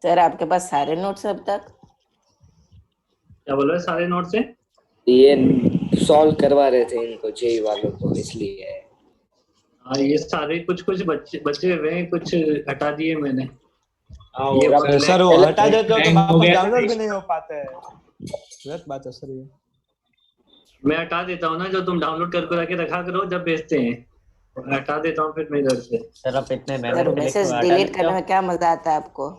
Sir आपके पास सारे notes अब तक? क्या बोल रहे हैं सारे नोट से? ये सॉल्व करवा रहे थे इनको जेई वालों को, इसलिए। हाँ, ये सारे कुछ कुछ बचे हुए हैं, कुछ हटा दिए मैंने। ये सर वो हटा देते हो तो वापस डाउनलोड भी नहीं नहीं हो पाते हैं। गलत बात है सर ये। मैं हटा देता हूँ ना, जो तुम डाउनलोड करके रखा करो जब भेजते हैं, मैं हटा देता हूँ फिर मैं इधर से। सर आप इतने सर मेहनत से लिखे मैसेज हुए हटा डिलीट देते करने हो। में क्या मजा आता है आपको?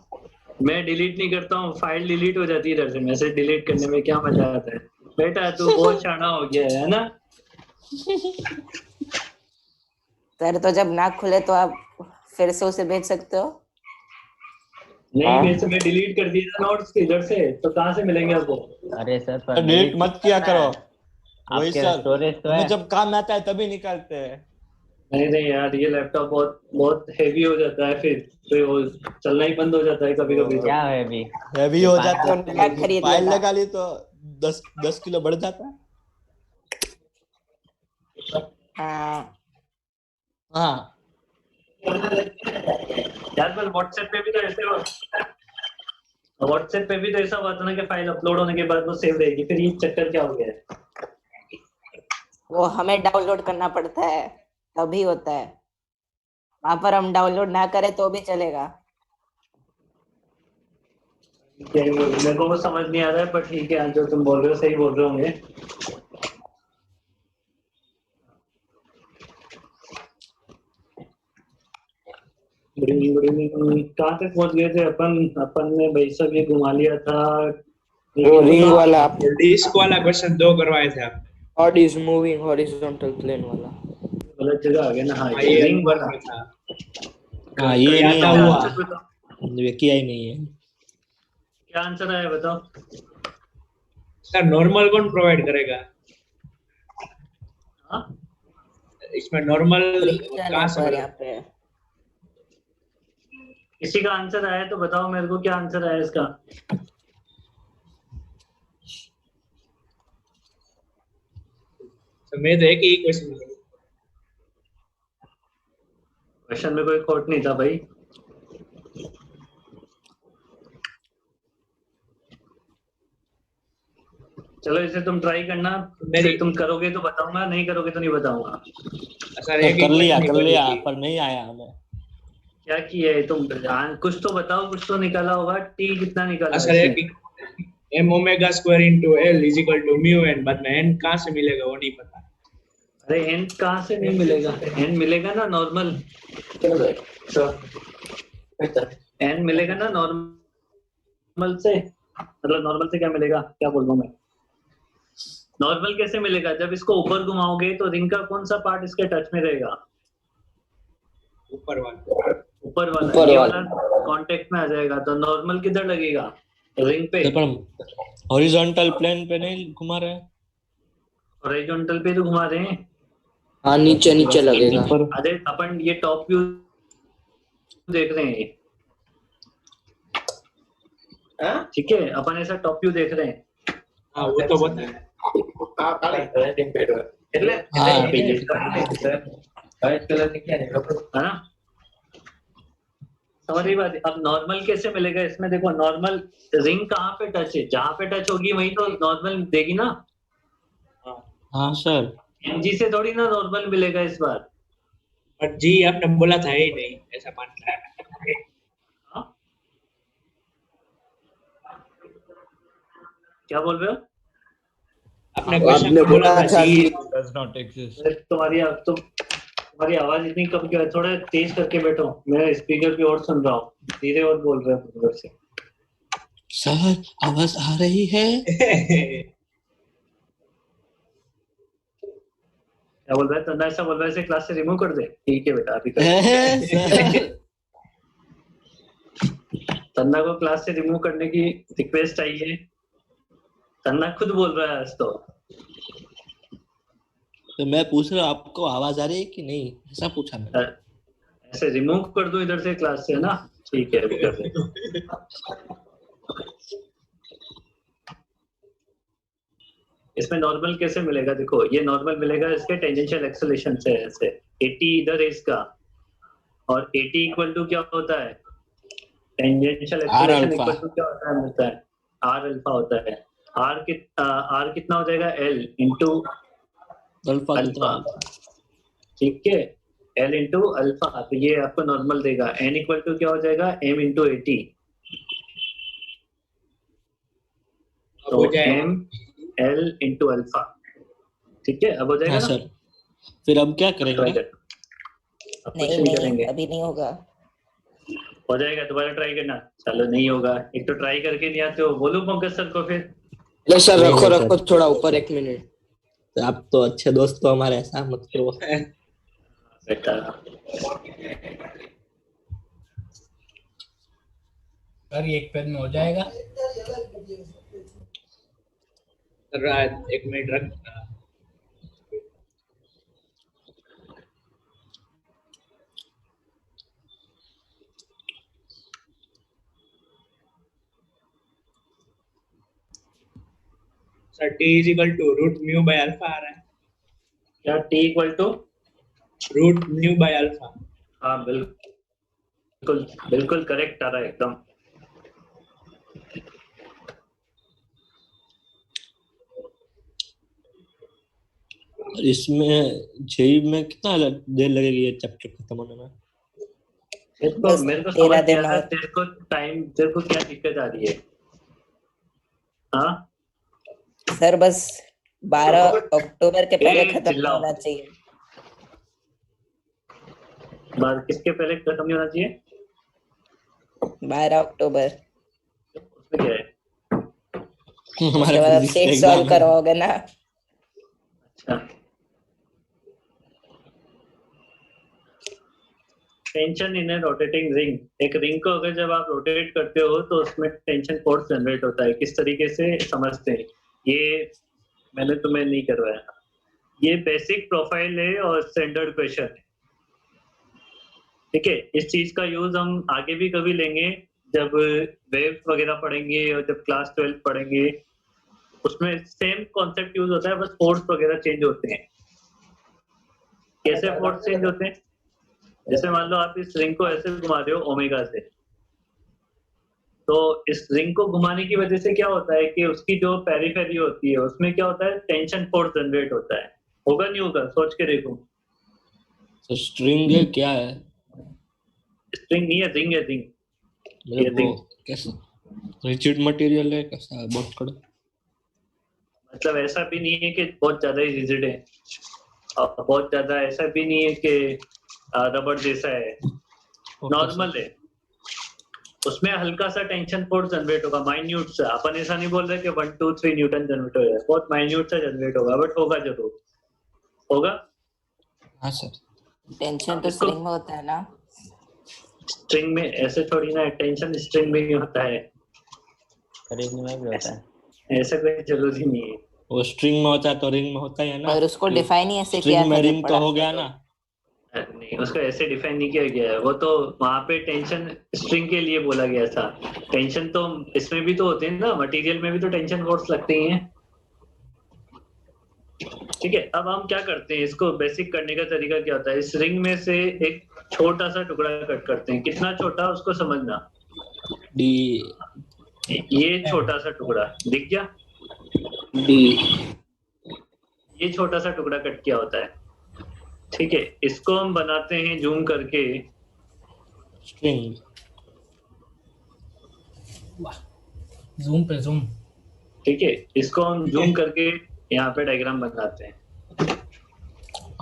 मैं डिलीट नहीं करता हूँ, फाइल डिलीट हो जाती है इधर से। मैसेज डिलीट करने में क्या मजा आता है? बेटा तू बहुत शाना हो गया है ना। सर तो जब ना खुले तो आप फिर से उसे भेज सकते हो? नहीं, वैसे मैं डिलीट कर दिया नोट्स इधर से, तो कहाँ से मिलेंगे आपको? अरे सर पर डिलीट मत किया करो। वही आपके सर, स्टोरेज तो हमें है। जब काम आता है तभी निकालते हैं। नहीं नहीं यार, ये लैपटॉप बहुत बहुत हेवी हो जाता है, फिर वो चलना ही बंद हो जाता है कभी कभी। तो क्या है अभी? हैवी हो जाता तो नया है, खरीद फाइल लेना। लगा ली तो 10 किलो बढ़ जाता है। हाँ हाँ यार पर व्हाट्सएप पे भी तो ऐसे हो, व्हाट्सएप पे भी तो ऐसा हुआ था ना कि फाइल अपलोड होने के बाद वो सेव रहेगी, फिर ये चक्कर क्या हो गया है? वो हमें डाउनलोड करना पड़ता है तभी होता है। वहां पर हम डाउनलोड ना करें तो भी चलेगा। मेरे को वो समझ नहीं आ रहा है, पर ठीक है, जो तुम बोल रहे हो सही बोल रहे होंगे। Good evening good evening. कहाँ तक पहुंच गए थे अपन ने भाई सब ये घुमा लिया था। वो रिंग वाला डिस्क वाला क्वेश्चन 2 करवाए थे आप। What is moving horizontal plane वाला। गलत जगह आ गया ना। हाँ, ये रिंग वाला में था। हाँ, ये याद नहीं था हुआ, आंसर बताओ, ये किया ही नहीं है। क्या आंसर आया बताओ। सर नॉर्मल कौन प्रोवाइड करेगा? हाँ, इसमें नॉर्मल फ्रिक्शन कहाँ से ऊपर मिलेगा? यहाँ पे। किसी का आंसर आया तो बताओ मेरे को, क्या आंसर आया इसका? तो मैं तो एक ही क्वेश्चन। क्वेश्चन में कोई खोट नहीं था भाई। चलो इसे तुम ट्राई करना, फिर तुम करोगे तो बताऊंगा, नहीं करोगे तो नहीं बताऊंगा। सर एक कर लिया क्वेश्चन पर नहीं आया हमें। क्या किया है तुम? कुछ तो बताओ, कुछ तो निकाला होगा। टी कितना निकाला सर है? एक m omega square into l is equal to mu n, बाद में n कहाँ से मिलेगा वो नहीं पता। अरे एन कहाँ से नहीं मिलेगा? एन मिलेगा ना नॉर्मल। एन मिलेगा ना नॉर्मल से। मतलब नॉर्मल से क्या मिलेगा, क्या बोल रहा हूँ मैं? नॉर्मल कैसे मिलेगा? जब इसको ऊपर घुमाओगे तो रिंग का कौन सा पार्ट इसके टच में रहेगा? ऊपर वाला ये वाला कांटेक्ट में आ जाएगा, तो नॉर्मल किधर लगेगा? रिंग पे। हॉरिजॉन्टल प्लेन पे नहीं घुमा रहे हैं। हॉरिजॉन्टल पे तो घुमा रहे हैं। हाँ, नीचे नीचे लगेगा। अरे अपन ये टॉप व्यू देख रहे हैं, ठीक है, अपन ऐसा टॉप व्यू देख रहे हैं। हाँ वो तो बता है। है ना? समझ रही बात? अब नॉर्मल कैसे मिलेगा इसमें? देखो नॉर्मल रिंग कहाँ पे टच है, जहां पे टच होगी वही तो नॉर्मल देगी ना। हाँ सर, एनजी से थोड़ी ना नॉर्मल मिलेगा इस बार। और जी आपने बोला था ही नहीं, ऐसा मान रहा है। हाँ? क्या बोल रहे हो? आपने क्वेश्चन बोला था जी does not exist। तुम्हारी आवाज इतनी कम क्यों है? थोड़ा तेज करके बैठो, मैं स्पीकर पे और सुन रहा हूँ, धीरे और बोल रहे हो से। सर आवाज आ रही है। क्या बोल रहा है? तंदा ऐसा बोल रहा है, इसे क्लास से रिमूव कर दे। ठीक है बेटा, अभी सर तन्ना को क्लास से रिमूव करने की रिक्वेस्ट चाहिए। तन्ना खुद बोल रहा है आज तो मैं पूछ रहा हूँ आपको आवाज आ रही है कि नहीं, ऐसा पूछा मैंने। ऐसे रिमूव कर दो इधर से क्लास से ना। ठीक है, अभी कर दे। इसमें नॉर्मल कैसे मिलेगा? देखो ये नॉर्मल मिलेगा इसके टेंजेंशियल एक्सेलरेशन से। ऐसे 80 इधर है इसका, और 80 इक्वल टू क्या होता है? Tangential R acceleration alpha. Equal to क्या होता है मिलता है, आर अल्फा होता है। आर कितना हो जाएगा, एल इंटू अल्फा कितना अल्फा, अल्फा? ठीक है, एल इंटू अल्फा, तो ये आपको नॉर्मल देगा। एन इक्वल टू क्या हो जाएगा, एम इंटू 80, अब तो हो जाएगा। एम एल इंटू अल्फा, ठीक है, अब हो जाएगा हाँ ना? सर, फिर अब क्या ट्राई करेंगे? कर, अब कुछ नहीं नहीं नहीं करेंगे, अभी नहीं होगा। हो जाएगा, दोबारा ट्राई करना। चलो नहीं होगा, एक तो ट्राई करके नहीं आते हो, बोलूं पंकज सर को फिर? ले सर, नहीं, रखो नहीं, रखो सर। थोड़ा ऊपर, 1 मिनट। आप तो अच्छे दोस्त हो हमारे, ऐसा मत करो। बेटा सर ये एक पेज में हो जाएगा। कर रहा है, 1 मिनट रख। Sir t is equal to root mu by alpha आ रहा है। क्या T equal to? Root mu by alpha. हाँ बिल्कुल बिल्कुल करेक्ट आ रहा है एकदम। और इसमें जेई में कितना देर लगेगी ये चैप्टर खत्म होने में? बस मेरे को 13 समझ दिन नहीं आ रहा, और। तेरे को क्या दिक्कत आ रही है? हाँ सर बस 12 अक्टूबर के पहले खत्म नहीं चिल्लाओ। होना चाहिए। किसके पहले खत्म नहीं होना चाहिए? 12 अक्टूबर। उसमें क्या है? हमारे उसके बाद आप फिजिक्स सेट का सॉल्व एग्जाम है। करवाओगे ना। अच्छा, tension in A rotating ring. एक रिंग को अगर जब आप रोटेट करते हो तो उसमें टेंशन फोर्स जनरेट होता है, किस तरीके से समझते हैं ये मैंने तुम्हें नहीं करवाया। ये बेसिक प्रोफाइल है और स्टैंडर्ड क्वेश्चन है, ठीक है। इस चीज का यूज हम आगे भी कभी लेंगे, जब वेव्स वगैरह पढ़ेंगे और जब क्लास 12 पढ़ेंगे, उसमें सेम कॉन्सेप्ट यूज होता है, बस फोर्स वगैरह चेंज होते हैं। कैसे फोर्स चेंज होते हैं? जैसे मान लो आप इस रिंग को ऐसे घुमा रहे हो ओमेगा से, तो इस रिंग को घुमाने की वजह से क्या होता है कि उसकी जो पेरिफेरी होती है उसमें क्या होता है, टेंशन फोर्स जनरेट होता है। होगा नहीं होगा, सोच के देखो। तो स्ट्रिंग है क्या है? स्ट्रिंग नहीं है, रिंग है, रिंग। ये मतलब वो रिंग कैसे रिजिड मटेरियल है, कैसा है? बहुत कड़ा? मतलब ऐसा भी नहीं है कि बहुत ज्यादा ही रिजिड है, और बहुत ज्यादा ऐसा भी नहीं है कि रबड़ जैसा है, नॉर्मल है। उसमें हल्का सा टेंशन फोर्स जनरेट होगा, माइन्यूट सा। अपन ऐसा नहीं बोल रहे कि 1 2 3 न्यूटन जनरेट होगा, बहुत माइन्यूट सा जनरेट होगा, बट होगा जरूर, होगा। हाँ सर। टेंशन तो इसको स्ट्रिंग में होता है ना। स्ट्रिंग में ऐसे थोड़ी ना, टेंशन स्ट्रिंग में ही होता है, रिंग में भी होता है। ऐसा कोई जरूरी नहीं है। वो स्ट्रिंग में होता है तो रिंग में होता ही है ना। पर उसको डिफाइन ही ऐसे किया स्ट्रिंग में था जब रिंग तो पढ़ा हो था गया तो। ना। नहीं, उसको ऐसे डिफाइन नहीं किया गया है, वो तो वहां पे टेंशन स्ट्रिंग के लिए बोला गया था। टेंशन तो इसमें भी तो होते हैं ना, मटेरियल में भी तो टेंशन फोर्स लगते ही हैं, ठीक है। अब हम क्या करते हैं, इसको बेसिक करने का तरीका क्या होता है, इस रिंग में से एक छोटा सा टुकड़ा कट करते हैं। कितना छोटा उसको समझना, डी ये छोटा सा टुकड़ा दिख गया, डी। ये छोटा सा टुकड़ा कट किया होता है, ठीक है। इसको हम बनाते हैं जूम करके, स्ट्रिंग। जूम पे जूम। ठीक है। इसको हम जूम करके यहाँ पे डायग्राम बनाते हैं।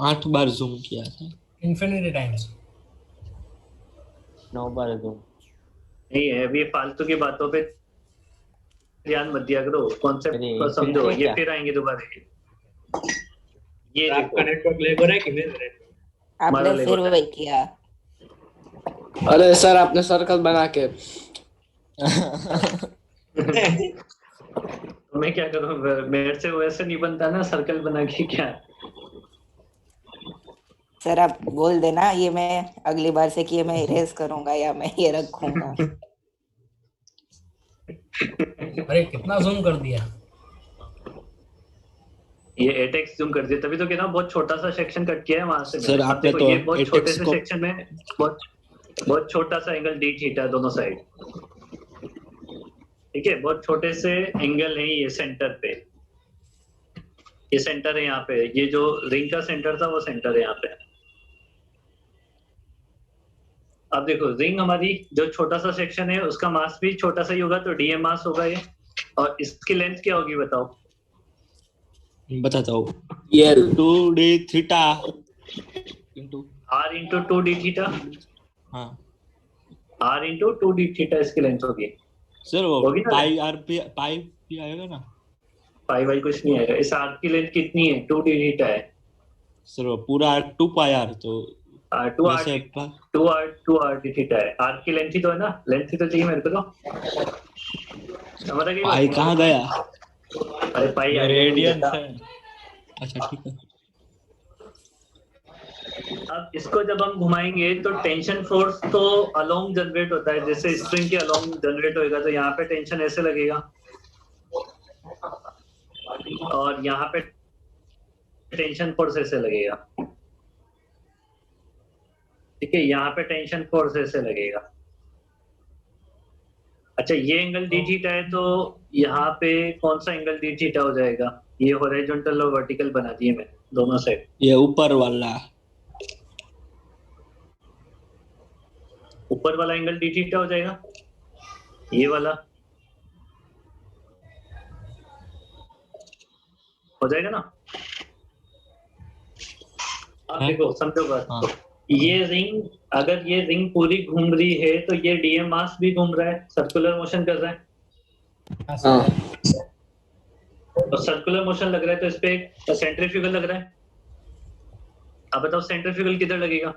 8 बार जूम किया था। Infinity times. 9 बार जूम। नहीं है, अभी फालतू की बातों पे ध्यान मत दिया करो, कॉन्सेप्ट अरे, को समझो। infinity ये क्या? फिर आएंगे दोबारा, ये आपका देखो नेटवर्क लैग हो रहा है कि मेरा नेटवर्क? आपने हमारा फिर लेवल वही किया। अरे सर, आपने सर्कल बना के तो मैं क्या करूं, मेरे से वैसे नहीं बनता ना सर्कल बना के। क्या सर आप बोल देना ये मैं अगली बार से कि ये मैं इरेज करूंगा या मैं ये रखूंगा। अरे कितना जूम कर दिया। ये एटेक्स जूम कर दिया, तभी तो कहना बहुत छोटा सा सेक्शन कट किया है वहां से सर, मैंने। अब आपने देखो तो ये बहुत छोटे एटेक्स से को सेक्शन में बहुत बहुत छोटा सा एंगल डी थीटा दोनों साइड, ठीक है, बहुत छोटे से एंगल है ये सेंटर पे, ये सेंटर है यहाँ पे, ये जो रिंग का सेंटर था वो सेंटर है यहाँ पे। अब देखो रिंग हमारी जो छोटा सा सेक्शन है उसका मास भी छोटा सा ही होगा, तो डीएम मास होगा ये, और इसकी लेंथ क्या होगी बताओ? बताता हूँ, L 2d theta into, r into 2d theta, हाँ आर इंटू 2d थीटा इसकी लेंथ होगी। सर वो होगी ना? पाई भी आएगा ना पाई बाई कुछ नहीं आएगा, इस आर्क की लेंथ कितनी है? 2d थीटा है। सर, वो पूरा 2 पाई आर, तो 2r वैसे 2r डी थीटा है, आर्क की लेंथ ही तो है ना, लेंथ ही तो चाहिए मेरे को तो। समझ आ गई पाई बात? कहाँ गया? अरे पाई ये रेडियंस है। अच्छा ठीक है। अब इसको जब हम घुमाएंगे तो टेंशन फोर्स तो अलोंग जनरेट होता है, जैसे स्ट्रिंग के अलोंग जनरेट होएगा, तो यहाँ पे टेंशन ऐसे लगेगा और यहाँ पे टेंशन फोर्स ऐसे लगेगा, ठीक है, यहाँ पे टेंशन फोर्स ऐसे लगेगा। अच्छा ये एंगल डी थीटा है, तो यहाँ पे कौन सा एंगल डी थीटा हो जाएगा? ये हॉरिजॉन्टल और वर्टिकल बना दिए मैं दोनों साइड। ये ऊपर वाला, ऊपर वाला एंगल डी थीटा हो जाएगा, ये वाला हो जाएगा ना। आप देखो समझो बात, हाँ। ये रिंग, अगर ये रिंग पूरी घूम रही है तो ये डीएम मास भी घूम रहा है, सर्कुलर मोशन कर रहा है, हाँ और सर्कुलर मोशन लग रहा है तो इस पे एक सेंट्रीफ्यूगल लग रहा है। अब बताओ सेंट्रीफ्यूगल किधर लगेगा?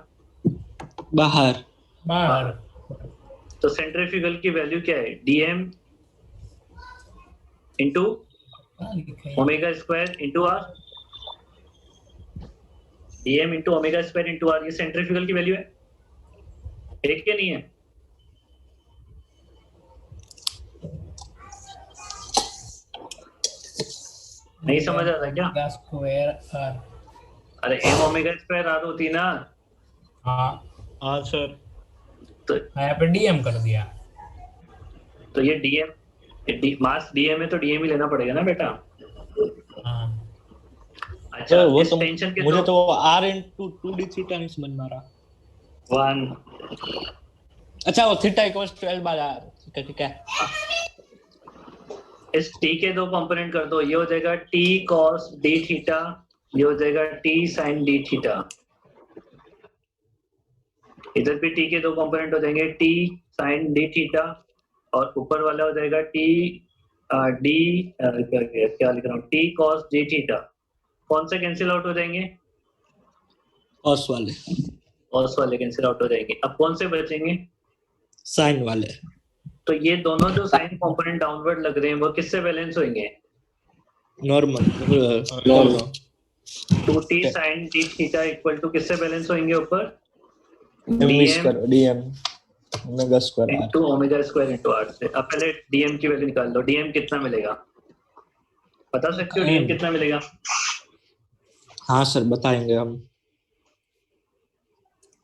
बाहर, बाहर। तो सेंट्रीफ्यूगल की वैल्यू क्या है? Dm into omega square into r, dm into omega square into r, ये सेंट्रीफ्यूगल की वैल्यू है क्या नहीं है? नहीं समझ आ रहा क्या? Square r. अरे एम ओमेगा स्क्वायर आर होती ना, हाँ हाँ सर। तो यहाँ पे डीएम कर दिया। तो ये डीएम मास डीएम है तो डीएम ही लेना पड़ेगा ना बेटा। हाँ अच्छा तो वो इस तो टेंशन के मुझे तो तो r इंटू 2d थीटा नहीं समझ में आ रहा। 1 अच्छा वो theta equals to l by r, ठीक है ठीक है। इस t के दो कंपोनेंट कर दो, ये हो जाएगा t cos d थीटा, ये हो जाएगा t sin d थीटा, इधर भी t के दो कंपोनेंट हो जाएंगे t sin d थीटा, और ऊपर वाला हो जाएगा t d क्या लिख रहा हूँ, t cos d थीटा। कौन से कैंसिल आउट हो जाएंगे? cos वाले, cos वाले कैंसिल आउट हो जाएंगे। अब कौन से बचेंगे? sin वाले। तो ये दोनों जो साइन कंपोनेंट डाउनवर्ड लग रहे हैं वो किससे बैलेंस होंगे? Normal, 2t sin d theta equal to किससे बैलेंस होंगे ऊपर? m स्क्वायर dm omega square r। Into omega square into r से। अब पहले डीएम की वैल्यू निकाल लो, डीएम कितना मिलेगा? बता सकते हो डीएम कितना मिलेगा? हाँ सर बताएंगे हम।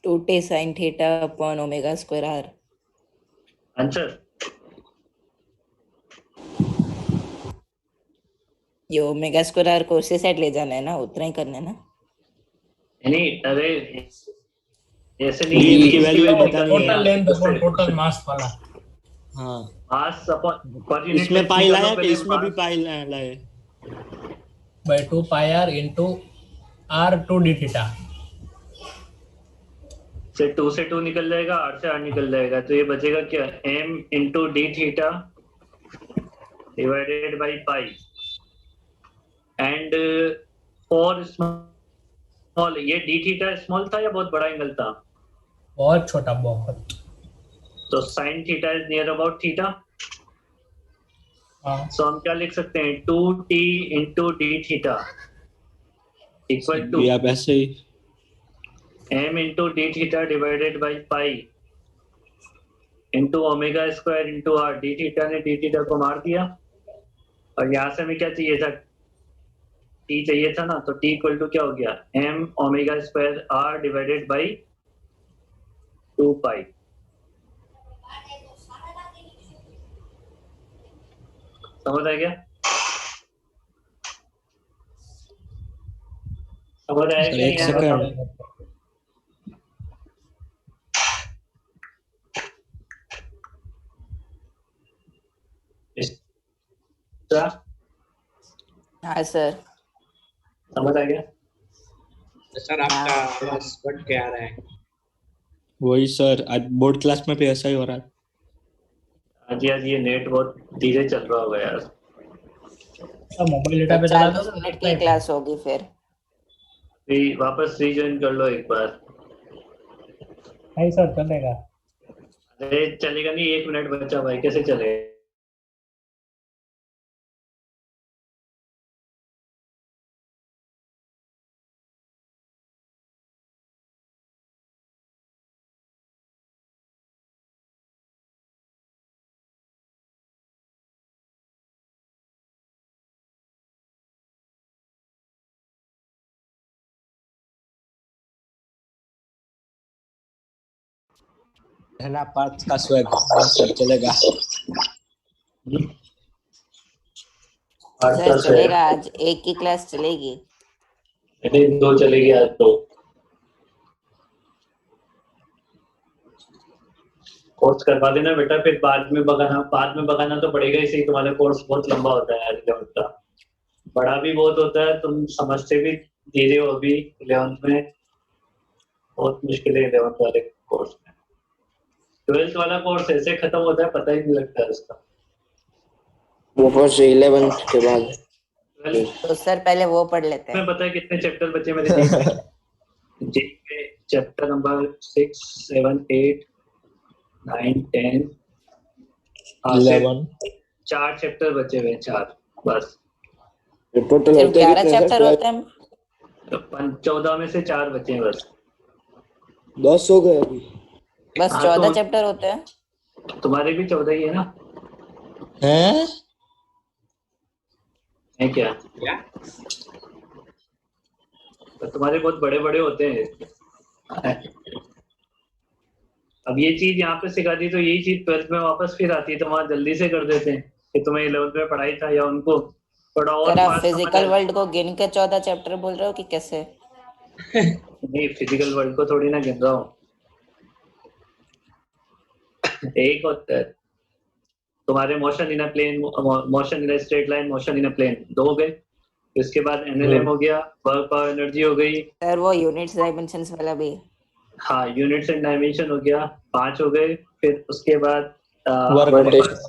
2t sin theta upon omega square r। Answer ये ओमेगा स्क्वायर आर को उसी साइड ले जाना है ना, उतना ही करना है ना। नहीं, अरे ऐसे डीएम नहीं, की वैल्यू बतानी टोटल है। लेंथ अपॉन टोटल मास वाला। हाँ मास अपॉन पर यूनिट इसमें पाई लाया कि इसमें भी पाई लाए? By 2 pi r into r 2d theta. से 2 से 2 निकल जाएगा, r से r निकल जाएगा, तो ये बचेगा क्या? m into d theta divided by pi, and for small, ये डी थीटा स्मॉल था या बहुत बड़ा एंगल था? बहुत छोटा, बहुत। तो sine theta is near about theta, हाँ सो हम क्या लिख सकते हैं? 2t into d theta equal to ये आप ऐसे ही m into d theta divided by pi into omega square into r. D theta ने डी थीटा को मार दिया, और यहाँ से हमें क्या चाहिए था? t चाहिए था ना, तो t इक्वल टू क्या हो गया? m omega square r divided by 2 पाई। समझ आ गया? समझ आया सर कि एक नहीं आया बताओ? सेकंड। क्या हाँ सर। समझ आ गया? सर आपका आवाज कट के आ रहा है। वही सर, आज बोर्ड क्लास में भी ऐसा ही हो रहा है। आज ये नेट बहुत धीरे चल रहा होगा यार। तो मोबाइल डेटा पे चला दो 40 मिनट की क्लास होगी फिर। वापस रीजॉइन कर लो एक बार। नहीं सर चलेगा। अरे चलेगा नहीं, 1 मिनट बचा भाई, कैसे चलेगा? पहला पार्ट का स्वैग सर चलेगा। सर चलेगा, आज एक की क्लास चलेगी। नहीं 2 चलेगी आज तो। कोर्स करवा देना बेटा, फिर बाद में बगाना तो पड़ेगा ही सही। तुम्हारा कोर्स बहुत लंबा होता है 11th का, बड़ा भी बहुत होता है, तुम समझते भी धीरे हो अभी 11th में, बहुत मुश्किल है 11th वाले कोर्स में। 12th वाला कोर्स ऐसे खत्म होता है पता ही नहीं लगता है उसका। वो फर्स्ट 11 के बाद 12th तो सर पहले वो पढ़ लेते में हैं। पता है कितने चैप्टर बचे मेरे जी में? जी में चैप्टर नंबर 6, 7, 8, 9, 10, 11 4 चैप्टर बचे हुए हैं, 4 बस। टोटल सिर्फ होते 11 कितने चैप्टर सर? होते हैं। तो 14 में से 4 बचे हैं बस। 10 हो गए अभी। बस हाँ, 14 तो चैप्टर होते हैं। तुम्हारे भी 14 ही है ना? हैं? है क्या? क्या? तो तुम्हारे बहुत बड़े बड़े होते हैं। अब ये चीज यहाँ पे सिखा दी तो यही चीज 12th में वापस फिर आती है, तो वहां जल्दी से कर देते हैं कि तुम्हें 11th में पढ़ाई था, या उनको थोड़ा और सर आप फास्ट समझ फिजिकल आए। वर्ल्ड को गिन के 14 चैप्टर बोल रहे हो कि कैसे? नहीं, फिजिकल वर्ल्ड को थोड़ी ना गिन रहा हूँ। एक होता है तुम्हारे motion in a plane, motion in a straight line, motion in a plane, 2 हो गए। इसके बाद एनएलएम हो गया, वर्क पावर एनर्जी हो गई। सर वो यूनिट्स डायमेंशंस वाला भी। हाँ, यूनिट्स एंड डायमेंशन हो गया, 5 हो गए। फिर उसके बाद वर्क हमारे rotation. पास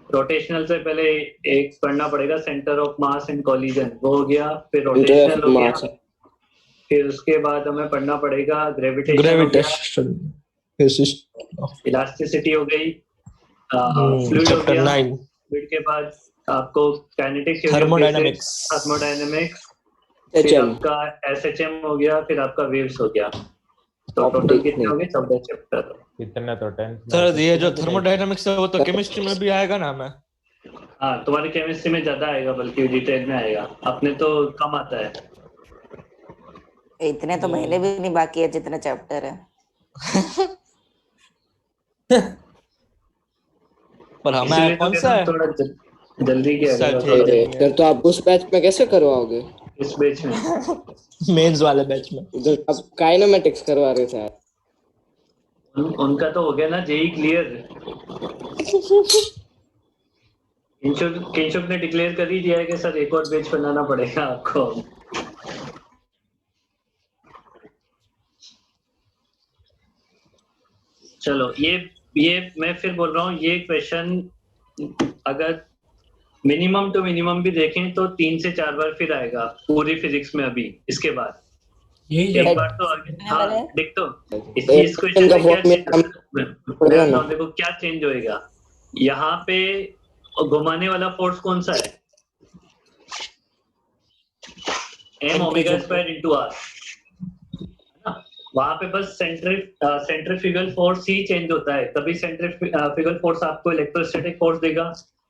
रोटेशनल से पहले एक पढ़ना पड़ेगा, centre of mass and collision, वो हो गया। फिर रोटेशनल हो गया। फिर उसके बाद हमें पढ़ना पड़ेगा ग्रेविटेशन हो गया, इलास्टिसिटी हो गई, फ्लूइड हो चैप्टर गया। 9 फ्लूइड के बाद आपको काइनेटिक थर्मोडायनामिक्स। Thermodynamics, HM. फिर आपका एसएचएम हो गया, फिर आपका वेव्स हो गया। तो टोटल कितने हो गए? 14 चैप्टर। कितने तो 10th में सर ये जो 16 थर्मोडायनामिक्स है वो तो केमिस्ट्री में भी आएगा ना हमें? हाँ, तुम्हारी केमिस्ट्री में ज्यादा आएगा, बल्कि डिटेल में आएगा, अपने तो कम आता है। इतने तो महीने भी नहीं बाकी है जितने चैप्टर है। पर हमें इसीलिए तो कौन कहता सा हूँ है? थोड़ा जल्दी किया सर करो ठीक थोड़ा। है। सर तो आप उस बैच में कैसे करवाओगे? इस बैच में मेंस वाले बैच में उधर आप काइनेमेटिक्स करवा रहे थे। उनका तो हो गया ना जेई क्लियर। किंशुक ने डिक्लेयर कर ही दिया है कि सर एक और बैच बनाना पड़ेगा आपको। चलो, ये मैं फिर बोल रहा हूँ, ये क्वेश्चन अगर मिनिमम टू मिनिमम भी देखें तो 3 से 4 बार फिर आएगा पूरी फिजिक्स में। अभी इसके बाद यही एक जब बार तो आगे। हाँ, देख तो इस एक क्वेश्चन का में क्या फॉर्मूला पढ़ना ना। देखो क्या चेंज होएगा। यहाँ पे घुमाने वाला फोर्स कौन सा है? m omega square into r. वहां पे बस सेंट्रीफ्यूगल फोर्स ही चेंज होता है। कभी सेंट्रीफ्यूगल फोर्स आपको इलेक्ट्रोस्टैटिक फोर्स देगा,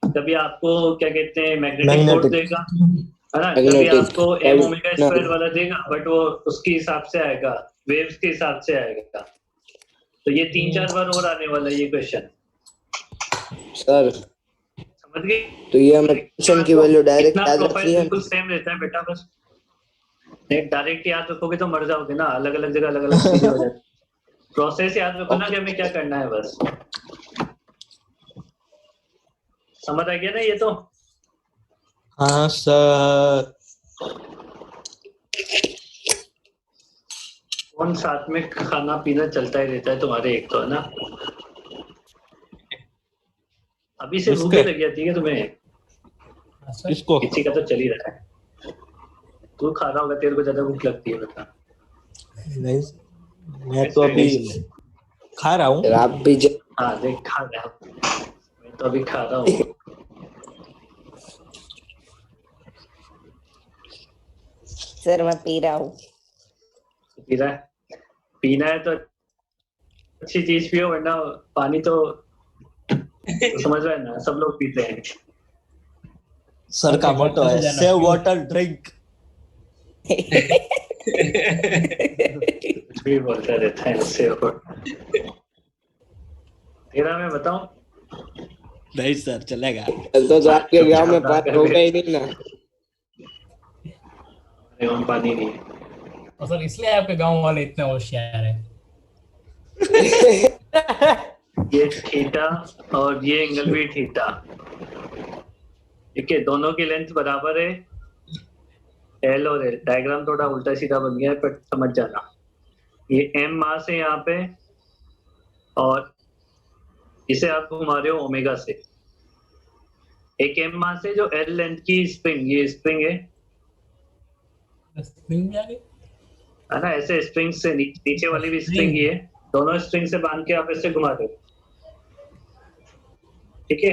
कभी आपको क्या कहते हैं मैग्नेटिक फोर्स Magnetic. देगा, है ना, कभी Magnetic. आपको m ओमेगा स्क्वायर वाला देगा, बट वो उसके हिसाब से आएगा, वेव्स के हिसाब से आएगा। तो ये 3-4 बार और आने वाला है ये क्वेश्चन। सर समझ गए? तो ये हमें टेंशन की वैल्यू डायरेक्ट इतना याद प्रोफाइल रखनी है। बिल्कुल सेम रहता है बेटा, बस डायरेक्ट याद रखोगे तो मर जाओगे ना, अलग अलग जगह अलग अलग चीजें हो जाती। प्रोसेस याद रखो ना कि हमें क्या करना है, बस समझ आ गया ना ये तो। हाँ सर। कौन साथ में खाना पीना चलता ही रहता है तुम्हारे, एक तो है ना। अभी से भूख किसके? लगी जाती है तुम्हें? हाँ सर। किसको? किसी का तो चल ही रहा है। तू खा रहा होगा, तेरे को ज्यादा भूख लगती है बता। नहीं, मैं तो अभी खा रहा हूँ। फिर आप भी हाँ देख खा रहा हूँ, मैं तो अभी खा रहा हूँ। सर मैं पी रहा हूँ। पी रहा है? पीना है तो अच्छी चीज पियो, वरना पानी तो समझ रहा है ना, सब लोग पीते हैं। सर का Okay, मोटो घर है पे जाना, सेव क्यों? Water drink. कुछ भी बोलता रहता है उससे। और तेरा मैं बताऊं, नहीं सर चलेगा। तो आपके गांव में चुपचाप पानी होगा ही नहीं ना। एवं पानी नहीं है। और सर इसलिए आपके गांव वाले इतने होशियार है। ये थीटा और ये एंगल भी थीटा, ठीक है, दोनों की लेंथ बराबर है, एल और एल। डायग्राम थोड़ा उल्टा सीधा बन गया है पर समझ जाना। ये एम मास है यहाँ पे, और इसे आप घुमा रहे हो ओमेगा से। एक एम मास है जो एल लेंथ की स्प्रिंग, ये स्प्रिंग है स्प्रिंग आ गई। है ना, ऐसे स्प्रिंग से नीचे वाली भी स्प्रिंग ही है, दोनों स्प्रिंग से बांध के आप ऐसे घुमा रहे हो, ठीक है।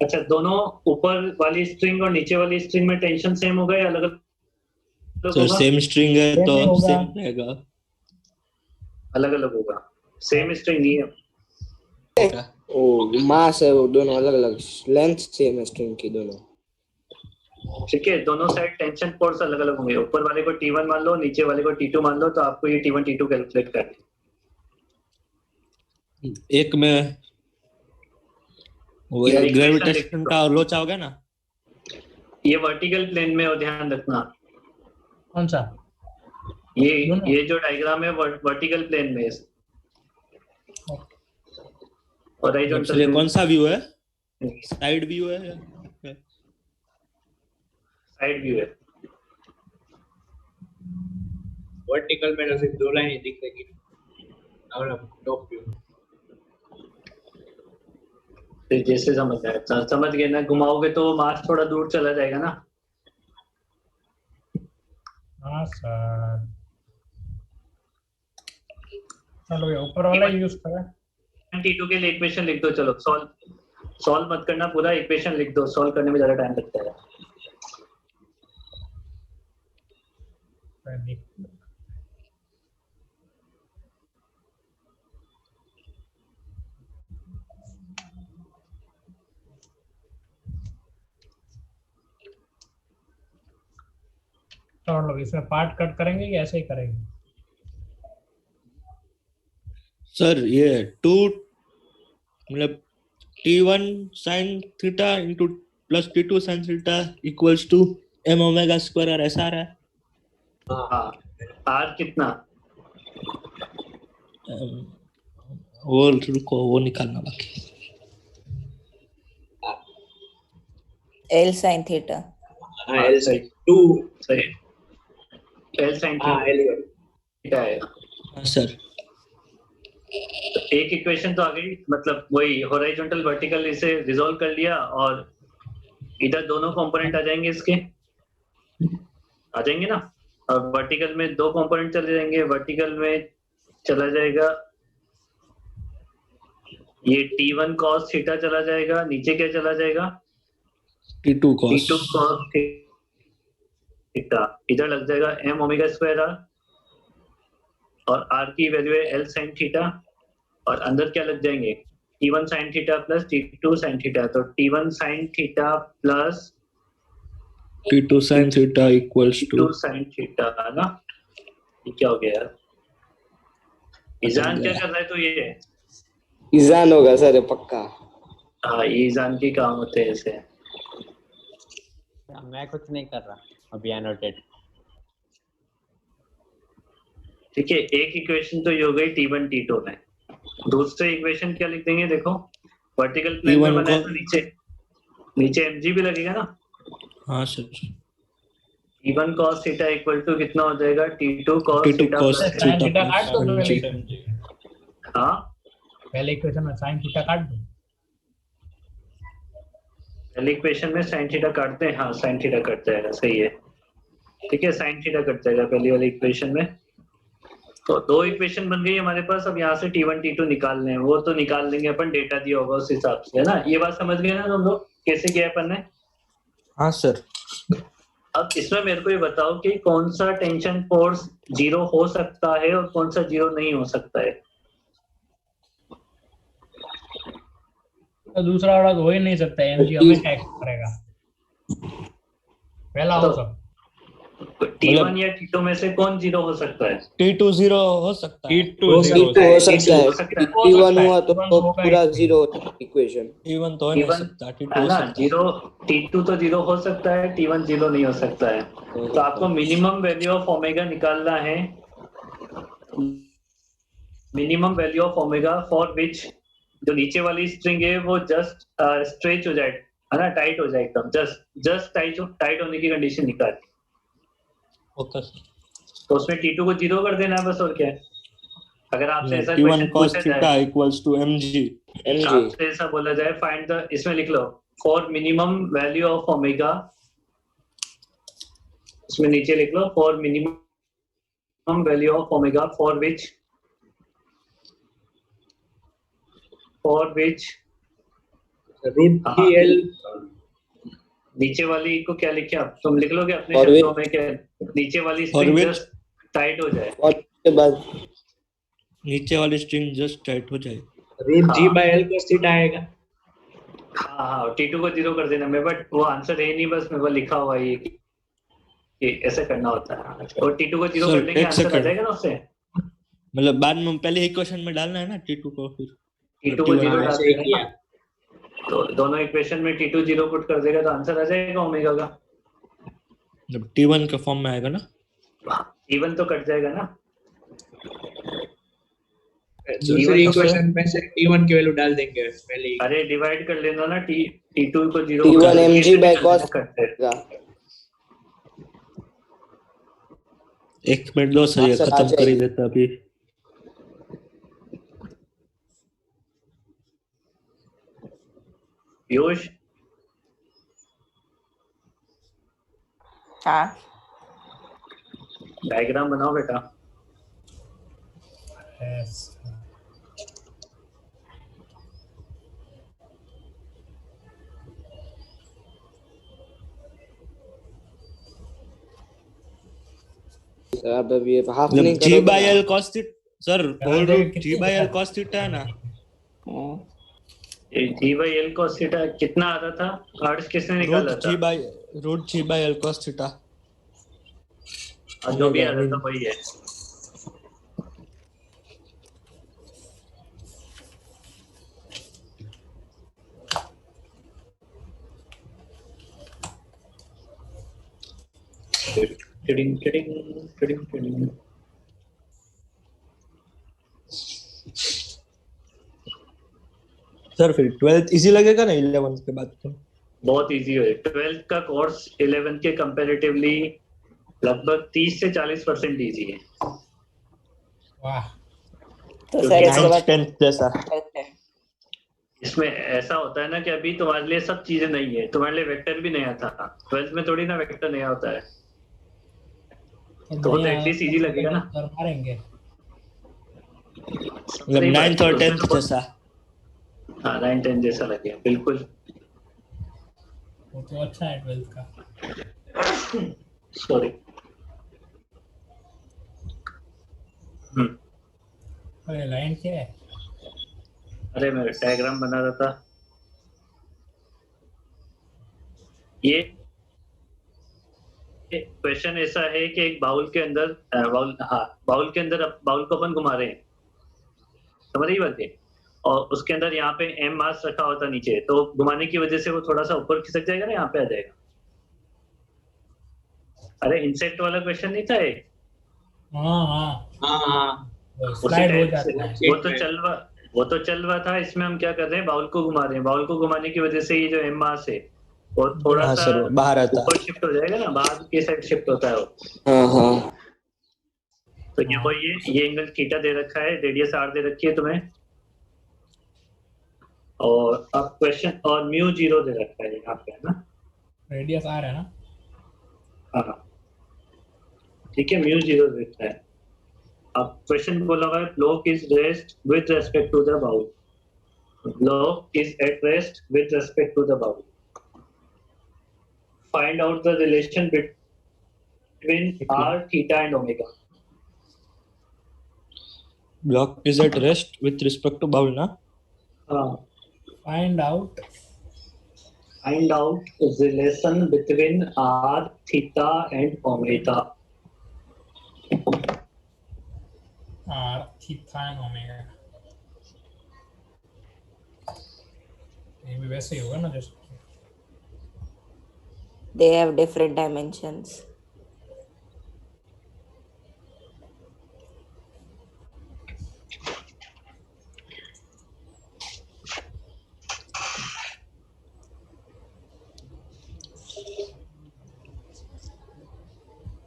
अच्छा, दोनों ऊपर वाली स्ट्रिंग और नीचे वाली स्ट्रिंग में टेंशन सेम होगा या अलग अलग सर होगा? सेम स्ट्रिंग है Same तो ही होगा। सेम रहेगा। अलग अलग होगा, सेम स्ट्रिंग नहीं है। वो मास है, वो दोनों अलग अलग लेंथ सेम है स्ट्रिंग की दोनों। ठीक है, दोनों साइड टेंशन फोर्स अलग अलग होंगे, ऊपर वाले को T1 मान लो, नीचे वाले को T2 मान लो, तो आपको ये T1 T2 कैलकुलेट करना है। एक में वो या equation ग्रेविटेशन लिख का लोचा होगा ना। ये वर्टिकल प्लेन में हो, ध्यान रखना। कौन सा? दोनों? ये जो डायग्राम है वर्टिकल प्लेन में है, और एक्चुअली कौन सा व्यू है? साइड व्यू है या साइड व्यू है? वर्टिकल में तो सिर्फ दो लाइन ही दिख रही और टॉप व्यू। फिर जैसे समझ आए, समझ गए ना, घुमाओगे तो मास थोड़ा दूर चला जाएगा ना। हाँ सर, चलो ये ऊपर वाला ही यूज करें। T2 के लिए इक्वेशन लिख दो, चलो सॉल्व मत करना, पूरा इक्वेशन लिख दो, सॉल्व करने में ज्यादा टाइम लगता है। तो हम लोग इसमें पार्ट कट करेंगे या ऐसे ही करेंगे? सर ये 2 मतलब T1 sin theta into plus T2 sin theta equals to m omega square, और ऐसा आ रहा है। हाँ, आर कितना? वो रुको, वो निकालना बाकी। L sine theta. हाँ एल साइन 2 सही, एल साइन हाँ एल थीटा आएगा। हाँ सर। एक इक्वेशन तो आ गई, मतलब वही हॉरिजॉन्टल वर्टिकल, इसे रिजॉल्व कर लिया, और इधर दोनों कंपोनेंट आ जाएंगे इसके, आ जाएंगे ना। और वर्टिकल में दो कंपोनेंट चले जाएंगे, वर्टिकल में चला जाएगा ये T1 cos थीटा चला जाएगा, नीचे क्या चला जाएगा? T2 T2 cos cos theta, इधर लग जाएगा m ओमेगा स्क्वायर r, और r की वैल्यू है L sin थीटा, और अंदर क्या लग जाएंगे? T1 sin theta plus T2 sin theta, तो T1 sin theta plus T2 sin theta equals to T2 sin theta, है ना। ये क्या हो गया यार? ईजान क्या कर रहा है? तो ये ईजान होगा सर, पक्का। हाँ, ये जान के काम होते हैं ऐसे। मैं कुछ नहीं कर रहा अभी एनोटेट। ठीक है, एक इक्वेशन तो ये हो गई T1 T2 में। दूसरे इक्वेशन क्या लिख देंगे? देखो, वर्टिकल प्लेन में T1 बनाए को तो नीचे नीचे mg भी लगेगा ना। हाँ sir, T1 cos theta equal to कितना हो जाएगा? T2 cos T2 theta cos plus sine theta theta plus काट दो पहले mg। इक्वेशन। हाँ, पहले इक्वेशन में साइन थीटा काट दो। पहले इक्वेशन में sin थीटा काटते हैं। हाँ, sin थीटा कट जाएगा, सही है। ठीक है, sin थीटा कट जाएगा पहली वाली इक्वेशन में। तो दो इक्वेशन बन गई हमारे पास। अब यहाँ से T1 T2 निकालने हैं, वो तो निकाल लेंगे अपन, डेटा दिया होगा उस हिसाब से, है ना। ये बात समझ गए ना तुम लोग, कैसे किया अपन ने? हाँ सर। अब इसमें मेरे को ये बताओ कि कौन सा टेंशन फोर्स जीरो हो सकता है और कौन सा जीरो नहीं हो सकता है। तो दूसरा वाला तो हो ही नहीं सकता, एमजी हमेशा एक्ट करेगा। पहला हो सब। T1 या T2 में से कौन जीरो हो सकता है? T2 0 हो सकता है। T2 हो 0 सकता है। T1 हुआ तो T1 होगा ही। पूरा जीरो इक्वेशन। T1 तो हो नहीं T1 सकता, T2 है हो ना, सकता है। जीरो। T2 तो जीरो हो सकता है, T1 जीरो नहीं हो सकता है। तो आपको मिनिमम वैल्यू ऑफ ओमेगा निकालना है। Minimum value of omega for विच जो नीचे वाली स्ट्रिंग है वो जस्ट स्ट्रेच हो जाए, है ना, टाइट हो जाए एकदम, जस्ट टाइट होने की कंडीशन निकाल। Okay sir. तो उसमें T2 को जीरो कर देना है बस, और क्या है। अगर आपसे ऐसा T1 क्वेश्चन cos पूछा theta जाए, equals to mg। आपसे ऐसा बोला जाए फाइंड द, इसमें लिख लो for minimum value of omega, इसमें नीचे लिख लो for minimum value of omega for which root G L नीचे वाली को क्या लिखे आप, तुम लिख लोगे अपने For शब्दों में, क्या नीचे वाली For string which? Just tight हो जाए। और उसके बाद नीचे वाली स्ट्रिंग जस्ट टाइट हो जाए। रूट जी हाँ। बाय एल cos थीटा आएगा। हाँ हाँ, T2 को जीरो कर देना। मैं बट वो आंसर है नहीं, बस मेरे को लिखा हुआ है ये कि ऐसे करना होता है। और T2 को जीरो Sir, कर देंगे, एक आंसर आ second। जाएगा ना उससे। मतलब बाद में पहले इक्वेशन में डालना है ना T2 को, फिर T2 को T1 जीरो हाँ, डाल ऐसे ही देना किया। ना। तो दोनों इक्वेशन में T2 जीरो पुट कर देगा तो आंसर आ जाएगा ओमेगा का। जब T1 के फॉर्म में आएगा ना। T1 तो कट जाएगा ना। दूसरी T1 तो इक्वेशन में से T1 की वैल्यू डाल देंगे पहले ही। अरे डिवाइड कर लेना ना, T2 को zero T1 mg by cos करते। का एक मिनट दो सर, ये आंसर आ खत्म कर ही जाएगी। देता अभी। पीयूष, हाँ डायग्राम बनाओ बेटा। Yes. सर आप अभी हाफ नहीं G करोगे by ना? L cos theta sir, whole root G by L cos theta है ना। हम्म, G/L cos थीटा कितना आ रहा था? अर्श किसने रूट निकाला था? G by L cos theta। जो भी आ रहा था वही है। Tiding tiding tiding tiding. Sir फिर 12th इजी लगेगा ना 11th के बाद तो। बहुत इजी है 12th का कोर्स 11th के कंपैरेटिवली लगभग 30 से 40% इजी है। वाह। तो सर इसके 9th बाद 10th जैसा। इसमें ऐसा होता है ना कि अभी तुम्हारे लिए सब चीजें नई है, तुम्हारे लिए वेक्टर भी नया था। 12th में थोड़ी ना वेक्टर नया होता है, तो वो तो एटलीस्ट इजी लगेगा ना। सर मारेंगे। मतलब 9th और 10th जैसा। हाँ 9-10 जैसा लगेगा बिल्कुल। वो तो अच्छा है 12th का। सॉरी। अरे लाइन क्या है? अरे मैं डायग्राम बना रहा था। ये क्वेश्चन ऐसा है कि एक बाउल के अंदर बाउल के अंदर बाउल को अपन घुमा रहे हैं, समझ रही बात है। और उसके अंदर यहाँ पे m मास रखा होता नीचे, तो घुमाने की वजह से वो थोड़ा सा ऊपर खिसक जाएगा ना, यहाँ पे आ जाएगा। अरे इंसेक्ट वाला क्वेश्चन नहीं था ये? हाँ हाँ हाँ हाँ उसी स्लाइड हो टाइप से जाता है। वो तो चल रहा था। इसमें हम क्या कर रहे हैं, बाउल को घुमा रहे हैं। बाउल को घुमाने की वजह से ये जो m मास है वो थोड़ा हाँ सा सर, बाहर आता है। ऊपर शिफ्ट हो जाएगा ना, बाहर की साइड शिफ्ट होता है वो। हाँ हाँ तो ये वो ये एंगल थीटा दे रखा है, रेडियस r दे रखी है तुम्हें, और अब क्वेश्चन और म्यू 0 दे रखा है यहाँ पे, है ना? रेडियस आर है ना। हाँ ठीक है, म्यू 0 दे रखा है। अब क्वेश्चन बोला हुआ है block is rest with respect to the bowl. Block is at rest with respect to the bowl. Find out the relation between r, theta and omega. Block is at rest with respect to bowl, ना? हाँ, find out relation between r, theta and omega. R theta and omega. ये भी वैसे ही होगा ना जैसे They have different dimensions.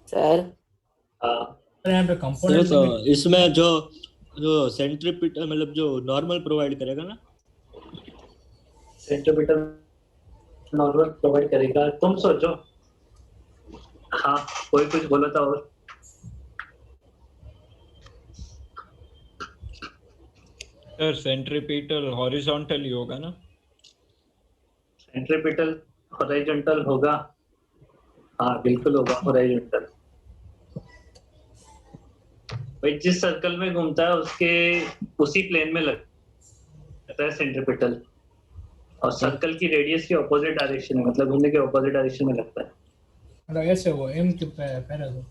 Sir हाँ, यहाँ पे सर कंपोनेंट तो इसमें जो जो सेंट्रीपिटल मतलब जो नॉर्मल प्रोवाइड करेगा ना, सेंटीमीटर नॉर्मल प्रोवाइड करेगा। तुम सोचो। हाँ, कोई कुछ बोला था और? सर सेंट्रीपिटल हॉरिजॉन्टल ही होगा ना? सेंट्रीपिटल हॉरिजॉन्टल होगा। हाँ बिल्कुल होगा हॉरिजॉन्टल। भाई जिस सर्कल में घूमता है उसके उसी प्लेन में लगता है सेंट्रीपिटल, और सर्कल की रेडियस की ऑपोजिट डायरेक्शन में, मतलब घूमने के ऑपोजिट डायरेक्शन में लगता है। मतलब ऐसे वो एम के पहले तो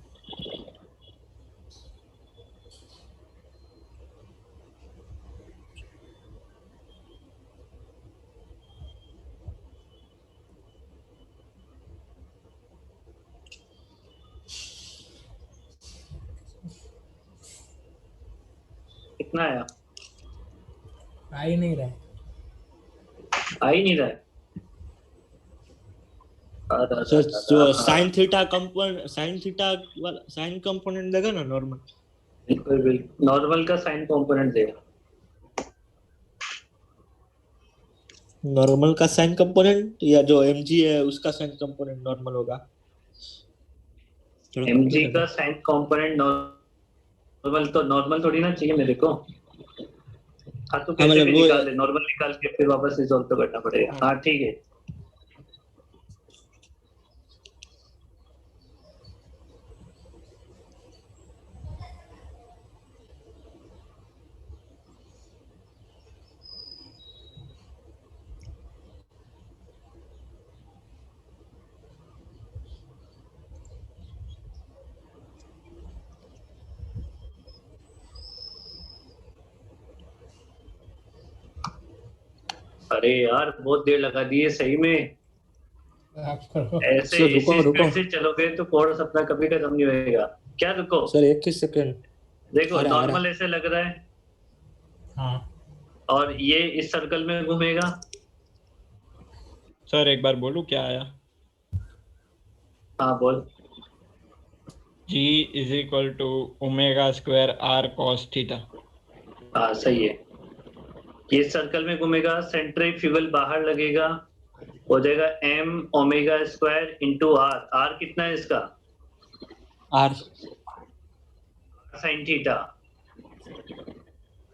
कितना आया? आ ही नहीं रहा है। आ ही नहीं रहा है। सर जो साइन थीटा वाला साइन कंपोनेंट देगा ना नॉर्मल। बिल्कुल बिल्कुल, नॉर्मल का साइन कंपोनेंट देगा। नॉर्मल का साइन कंपोनेंट या जो mg है उसका साइन कंपोनेंट नॉर्मल होगा। थोड़ा mg complicated का है। साइन कंपोनेंट नॉर्मल, तो नॉर्मल थोड़ी ना चाहिए मेरे को। हाँ तो कैसे मतलब भी वो निकाल ले, नॉर्मल निकाल के फिर वापस रिजॉल्व तो करना पड़ेगा। हाँ ठीक है। अरे यार बहुत देर लगा दी है सही में। आप करो। ऐसे सर रुको इसी रुको स्पीड से चलोगे तो कोर्स अपना कभी खत्म नहीं होएगा। क्या रुको? Sir, 21 second. देखो आ रहा। नॉर्मल ऐसे लग रहा है, हाँ और ये इस सर्कल में घूमेगा। सर एक बार बोलूं क्या आया? हाँ बोल। G is equal to omega square r cos theta. हाँ सही है। ये सर्कल में घूमेगा, सेंट्रीफ्यूगल बाहर लगेगा, हो जाएगा m omega square into r। r कितना है इसका? r sine theta.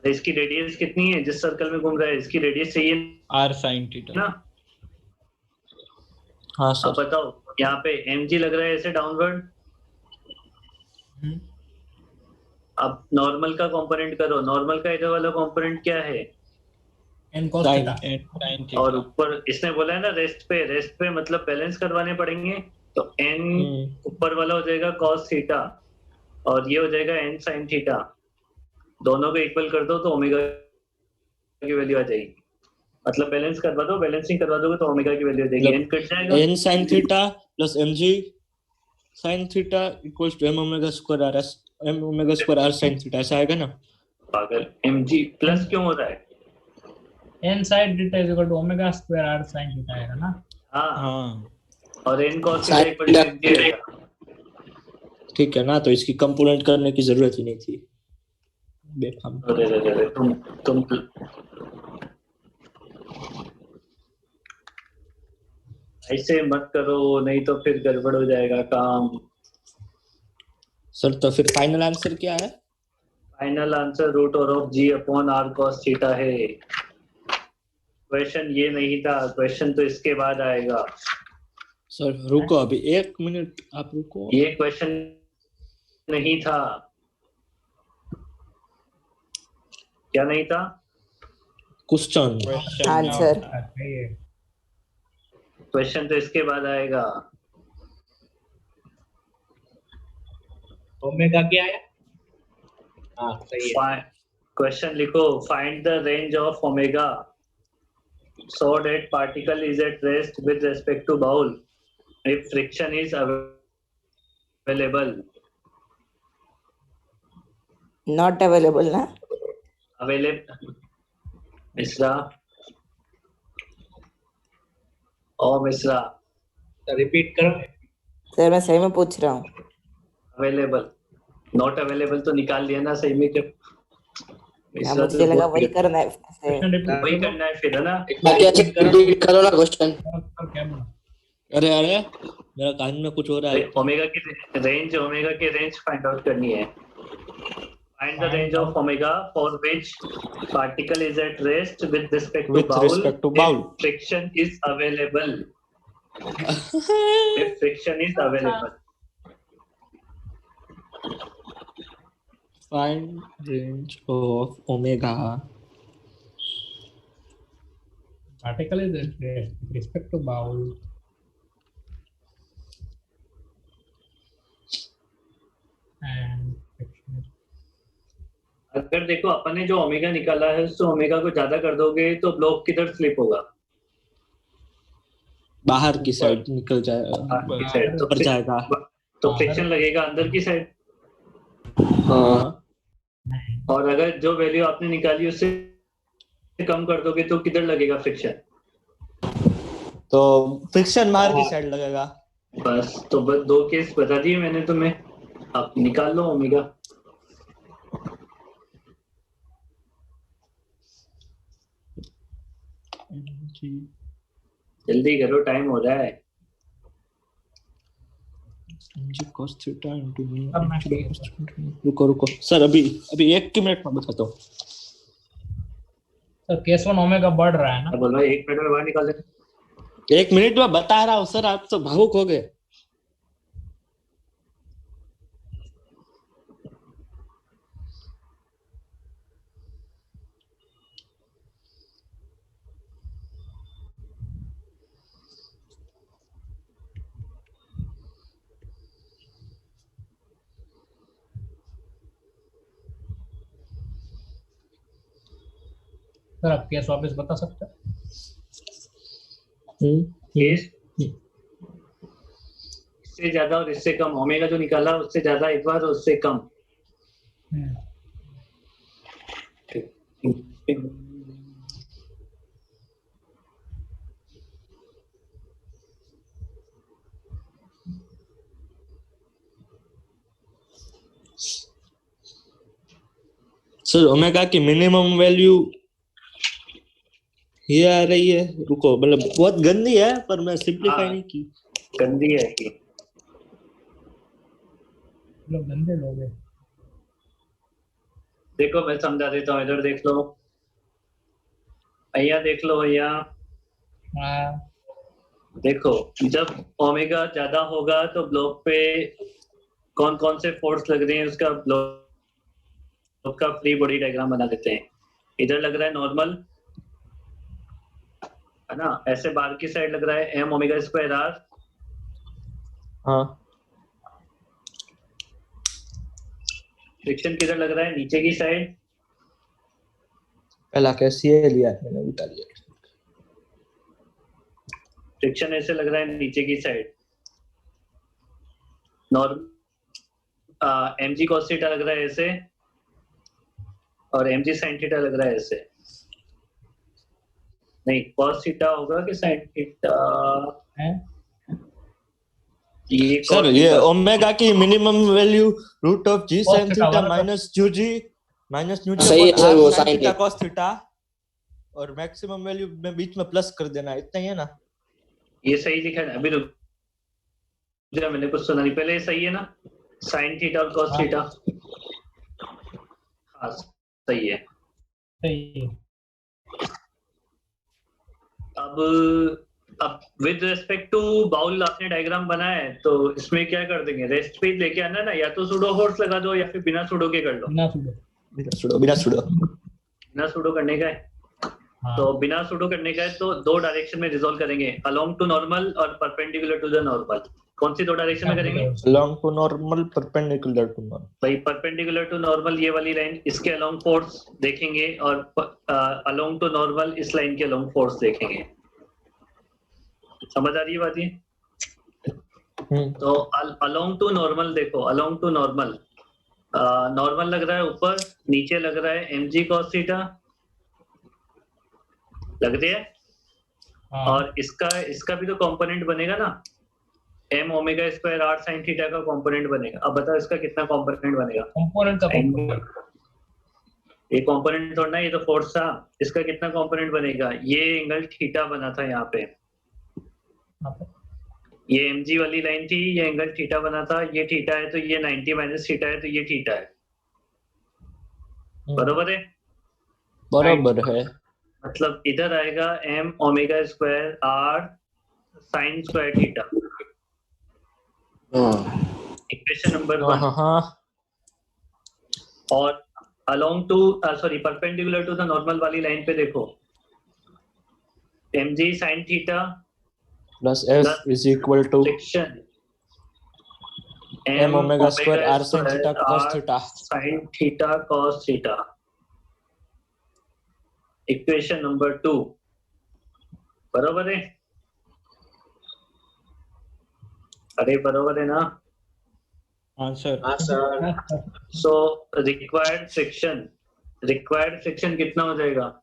इसकी रेडियस कितनी है जिस सर्कल में घूम रहा है? इसकी रेडियस चाहिए आर साइन थीटा ना। हाँ अब सर। बताओ, यहाँ पे mg लग रहा है ऐसे डाउनवर्ड। अब नॉर्मल का कंपोनेंट करो। नॉर्मल का इधर वाला कंपोनेंट क्या है? N cos Sin. Theta. Sine और थीटा। ऊपर इसने बोला है ना रेस्ट पे मतलब बैलेंस करवाने पड़ेंगे, तो n ऊपर वाला हो जाएगा cos थीटा और ये हो जाएगा n sin थीटा। दोनों को इक्वल कर दो तो ओमेगा की वैल्यू आ जाएगी। मतलब बैलेंस करवा दो, बैलेंस नहीं करवा दोगे तो ओमेगा की वैल्यू आ जाएगी, मतलब n कट जाएगा। n sin theta plus mg sin theta equals to m omega square r s m omega square r sin theta, ऐसा आएगा ना? पागल, mg प्लस क्यों हो रहा है? n sin theta is equal to omega square r sin theta आएगा ना? हाँ, हाँ और n cos theta equal to mg आएगा। ठीक है ना, तो इसकी कंपोनेंट करने की जरूरत ही नहीं थी। बेफाम। अरे अरे अरे, तुम ऐसे मत करो, नहीं तो फिर गड़बड़ हो जाएगा काम। सर तो फिर फाइनल आंसर क्या है? फाइनल आंसर रूट और of g upon r cos theta है। क्वेश्चन ये नहीं था, क्वेश्चन तो इसके बाद आएगा। सर रुको अभी 1 मिनट, आप रुको। ये क्वेश्चन नहीं था। क्या नहीं था? क्वेश्चन। आंसर सही है। क्वेश्चन तो इसके बाद आएगा। ओमेगा क्या आया? हाँ सही है। क्वेश्चन लिखो, find the range of omega so that particle is at rest with respect to bowl if friction is available. Not available ना? Available. मिश्रा, ओ मिश्रा, तो रिपीट करो। सर मैं सही में पूछ रहा हूँ। अवेलेबल, नॉट अवेलेबल तो निकाल लिया ना सही में। जब क्या मिश्रा मुझे लगा वही करना है फिर से। Question repeat वही करो। करना है फिर, है ना? बाकी अच्छे repeat करो ना क्वेश्चन। सर क्या बोला? अरे अरे मेरा कान में कुछ हो रहा है। ओमेगा की रेंज फाइंड आउट करनी है। Find the range of omega for which particle is at rest with respect to With bowl respect to bowl. if friction is available. If friction is available. Find range of omega. Particle is at rest with respect to bowl and friction is अगर देखो अपन ने जो omega निकाला है उससे omega को ज्यादा कर दोगे तो ब्लॉक किधर स्लिप होगा? बाहर की साइड निकल जाएगा, बाहर की साइड। ऊपर जाएगा। तो फ्रिक्शन लगेगा अंदर की साइड। हाँ और अगर जो वैल्यू आपने निकाली उससे कम कर दोगे तो किधर लगेगा फ्रिक्शन? तो फ्रिक्शन बाहर की साइड लगेगा। बस, तो बस दो केस बता दिए मैंने तुम्हें, आप निकाल लो ओमेगा। जल्दी करो, टाइम हो रहा है। mg cos theta into mu अब मैं actually cos theta। रुको सर, अभी 1 मिनट में बताता हूँ। सर केस वन ओमेगा बढ़ रहा है ना? अब बोल भाई 1 मिनट में बाहर निकाल दे। 1 मिनट में बता रहा हूँ सर, आप तो भावुक हो गए। सर आप केस वापस बता सकते हैं? केस इससे ज्यादा और इससे कम, ओमेगा जो निकाला उससे ज्यादा एक बार और उससे कम। सर ओमेगा की मिनिमम वैल्यू ये आ रही है। रुको, मतलब बहुत गंदी है पर मैं सिंपलीफाई नहीं की। गंदी है कि लोग गंदे लोग हैं। देखो मैं समझा देता हूँ, इधर देख लो, भैया देख लो भैया। हाँ, देखो जब ओमेगा ज्यादा होगा तो ब्लॉक पे कौन कौन से फोर्स लग रहे हैं उसका ब्लॉक का फ्री बॉडी डायग्राम बना देते हैं। इधर लग रहा है नॉर्मल, है ना? ऐसे बाहर की साइड लग रहा है एम ओमेगा स्क्वायर आर। हाँ फ्रिक्शन किधर लग रहा है? नीचे की साइड। पहला केस ये लिया मैंने, उल्टा लिया। फ्रिक्शन ऐसे लग रहा है नीचे की side, normal mg cos theta लग रहा है ऐसे, और mg sin थीटा लग रहा है ऐसे। नहीं, cos थीटा होगा कि sin थीटा? ये सर cos ये थीटा। ओमेगा की minimum value root of g Cos sin theta theta वाला माइनस जू जी माइनस न्यू सही है सर, वो sin sin theta theta. cos theta, और मैक्सिमम वैल्यू में बीच में प्लस कर देना, इतना ही है ना? ये सही लिखा है ना? अभी रुक जा, मैंने कुछ सुना नहीं। पहले ये सही है ना, sin थीटा और cos थीटा? हाँ सही है। सही है। अब विद रिस्पेक्ट टू बाउल आपने डायग्राम बनाया है, तो इसमें क्या कर देंगे, रेस्ट पे लेके आना ना, या तो सुडो फोर्स लगा दो या फिर बिना सुडो के कर लो। बिना सुडो। बिना सुडो बिना सुडो करने का है, हाँ। तो बिना सुडो करने का है तो दो डायरेक्शन में रिजॉल्व करेंगे, अलोंग टू नॉर्मल और परपेंडिकुलर टू द नॉर्मल। कौन सी दो डायरेक्शन में करेंगे? along to normal perpendicular to normal। भाई परपेंडिकुलर टू नॉर्मल ये वाली लाइन, इसके अलोंग फोर्स देखेंगे, और अलोंग टू नॉर्मल इस लाइन के अलोंग फोर्स देखेंगे। समझ आ रही है बात ये? तो अलोंग टू नॉर्मल देखो, अलोंग टू नॉर्मल, नॉर्मल लग रहा है ऊपर, नीचे लग रहा है mg cos थीटा लग रही है, हाँ। और इसका भी तो कंपोनेंट बनेगा ना, m omega square r sin theta का कंपोनेंट बनेगा। अब बताओ इसका कितना कंपोनेंट बनेगा? कंपोनेंट का कंपोनेंट। ये कंपोनेंट थोड़ा ना, ये तो फोर्स था। इसका कितना कंपोनेंट बनेगा? ये एंगल थीटा बना था यहाँ पे, ये mg वाली लाइन थी, ये एंगल थीटा बना था, ये थीटा है तो ये 90 माइनस थीटा है तो ये थीटा है। बरोबर है? बराबर है। मतलब इधर आएगा m omega square r sin square theta, equation number 1। हाँ और along to perpendicular to the normal वाली लाइन पे देखो, mg sin theta plus f is equal to friction m omega square r sin theta cos theta sin theta cos theta, equation number 2। बरोबर है? अरे बरोबर है ना? आंसर सो रिक्वायर्ड फ्रिक्शन कितना हो जाएगा?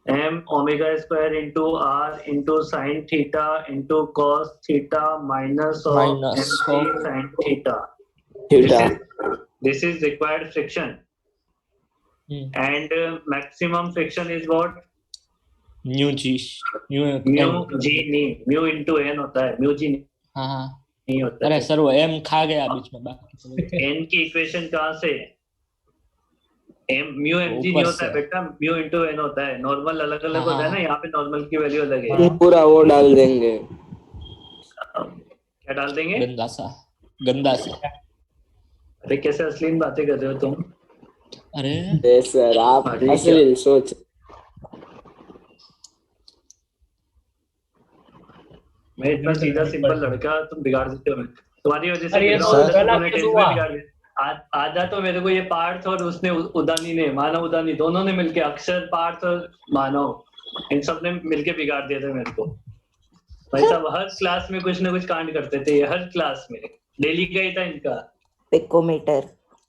m omega square into r into sine theta into cos theta minus Minus of sine theta. Theta. This is required friction, and maximum friction is what? Mu g mu Mu g नहीं, mu into n होता है, mu g हाँ नहीं होता अरे है। Sir वो m खा गया बीच में, बाकी n की इक्वेशन कहाँ से? mu mg नहीं ऊपर होता है से। बेटा, mu into n होता है। नॉर्मल अलग अलग हाँ, होता है ना, हाँ। यहाँ पे नॉर्मल की वैल्यू अलग है। ये पूरा वो डाल देंगे। क्या डाल देंगे? गंदा सा। अरे कैसे असली में बातें कर रहे हो तुम? अरे सर आप अरे असली सोच। मैं इतना सीधा सिंपल लड़का, तुम बिगाड़ देते हो। तुम्हारी वजह से अरे ये बिगड़ा तो होता तो पहला तुमने केस 10th में हुआ। बिगाड़ दिया। आधा तो मेरे को ये पार्थ और उसने उदानी ने, मानव उदानी दोनों ने मिलके, अक्षर पार्थ और मानव, इन सब ने मिलके बिगाड़ दिया था मेरे को। भाई साहब हर क्लास में कुछ ना कुछ कांड करते थे ये, हर क्लास में डेली का ही था इनका पिकोमीटर।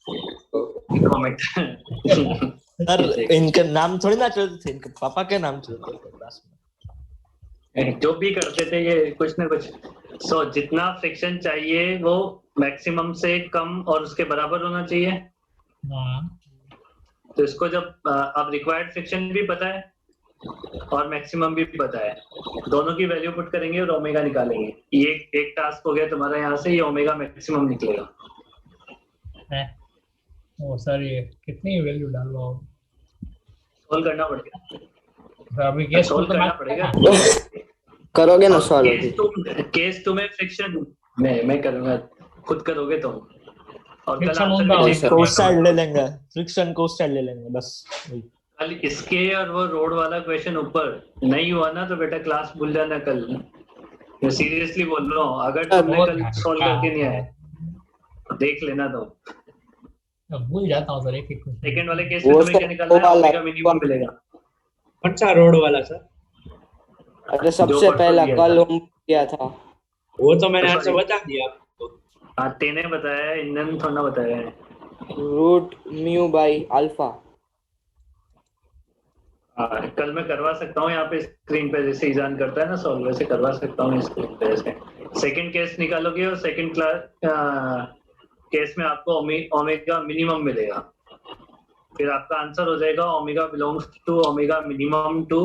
कमेंट। सर इनके नाम थोड़ी ना चलते थे, इनके पापा के नाम चलते थे क्लास में। जो भी करते थे ये कुछ ना कुछ। सो जितना फ्रिक्शन चाहिए वो मैक्सिमम से कम और उसके बराबर होना चाहिए। तो इसको जब अब रिक्वायर्ड फ्रिक्शन भी पता है और मैक्सिमम भी पता है, दोनों की वैल्यू पुट करेंगे और ओमेगा निकालेंगे। ये एक टास्क हो गया तुम्हारा, यहाँ से ये ओमेगा मैक्सिमम निकलेगा। ओ सर ये कितनी वैल्यू डालवा सोल्व करना पड़ेगा, अभी केस सोल्व करना पड़ेगा। करोगे ना सॉल्व? केस तुम्हें फ्रिक्शन मैं करूंगा, खुद करोगे तुम। और कल Friction आंसर होगा, भी उसका देख कोसाइड ले लेंगे, फ्रिक्शन कोसाइड ले लेंगे बस। कल इसके और वो रोड वाला क्वेश्चन ऊपर नहीं हुआ ना तो बेटा क्लास भूल जाना कल। मैं सीरियसली बोल रहा हूँ, अगर तुमने कल सॉल्व करके नहीं आए तो देख लेना। तो भूल जाता हूँ सर एक एक सेकंड वाले केस में तुम्हें क्या निकालना है? ओमेगा मिनिमम मिलेगा। कौन सा रोड वाला सर? अरे सबसे परसों पहला दिया कल था। होमवर्क किया था। वो तो मैंने तो आंसर sorry। बता दिया आपको। हाँ तेने बताया है, इंजन थोड़ा बताया है। Root mu by alpha. हाँ कल मैं करवा सकता हूँ यहाँ पे स्क्रीन पे, जैसे ईजान करता है ना सॉल्व, वैसे करवा सकता हूँ स्क्रीन पे। ऐसे सेकंड केस निकालोगे और सेकंड क्लास केस में आपको ओमेगा मिनिमम मिलेगा, फिर आपका आंसर हो जाएगा omega belongs to omega minimum to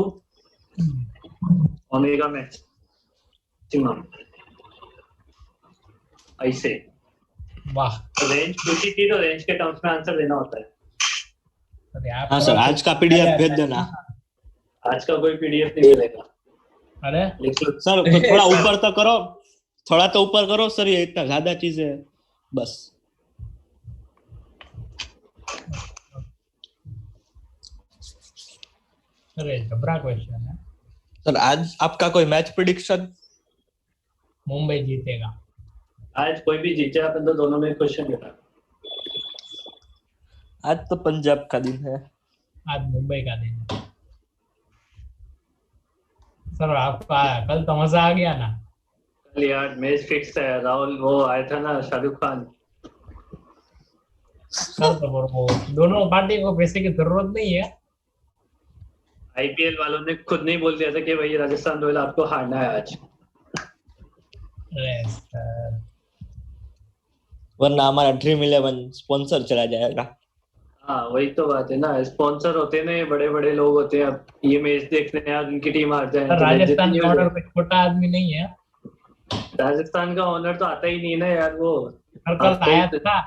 omega maximum, ऐसे। वाह। रेंज पूछी थी तो रेंज के टर्म्स में आंसर देना होता है। अरे आप हाँ सर, आज का पीडीएफ भेज देना। आज का कोई पीडीएफ नहीं मिलेगा, अरे लिख लो। सर तो थोड़ा ऊपर तो करो, थोड़ा तो ऊपर करो सर, ये इतना ज्यादा चीज है बस। अरे जबरा क्वेश्चन है। सर आज आपका कोई मैच प्रिडिक्शन? मुंबई जीतेगा। आज कोई भी जीत जाए अपन तो दोनों में क्वेश्चन देना। आज तो पंजाब का दिन है। आज मुंबई का दिन है। सर आपका कल तो मजा आ गया ना। कल यार मैच फिक्स है, राहुल वो आया था ना, शाहरुख खान। कल तो वो दोनों पार्टी को पैसे की जरूरत नहीं है। आईपीएल वालों ने खुद नहीं बोल दिया था कि भाई राजस्थान रॉयल आपको हारना है आज। अरे सर वरना हमारा ड्रीम 11 स्पॉन्सर चला जाएगा। हाँ वही तो बात है ना, स्पॉन्सर होते हैं ना ये बड़े बड़े लोग होते हैं। अब ये मैच देखने यार उनकी टीम हार जाए सर, तो राजस्थान जितनी का ऑर्डर कोई छोटा आदमी नहीं है। राजस्थान का ऑनर तो आता ही नहीं ना यार वो। सर कल आपको आया ही- था।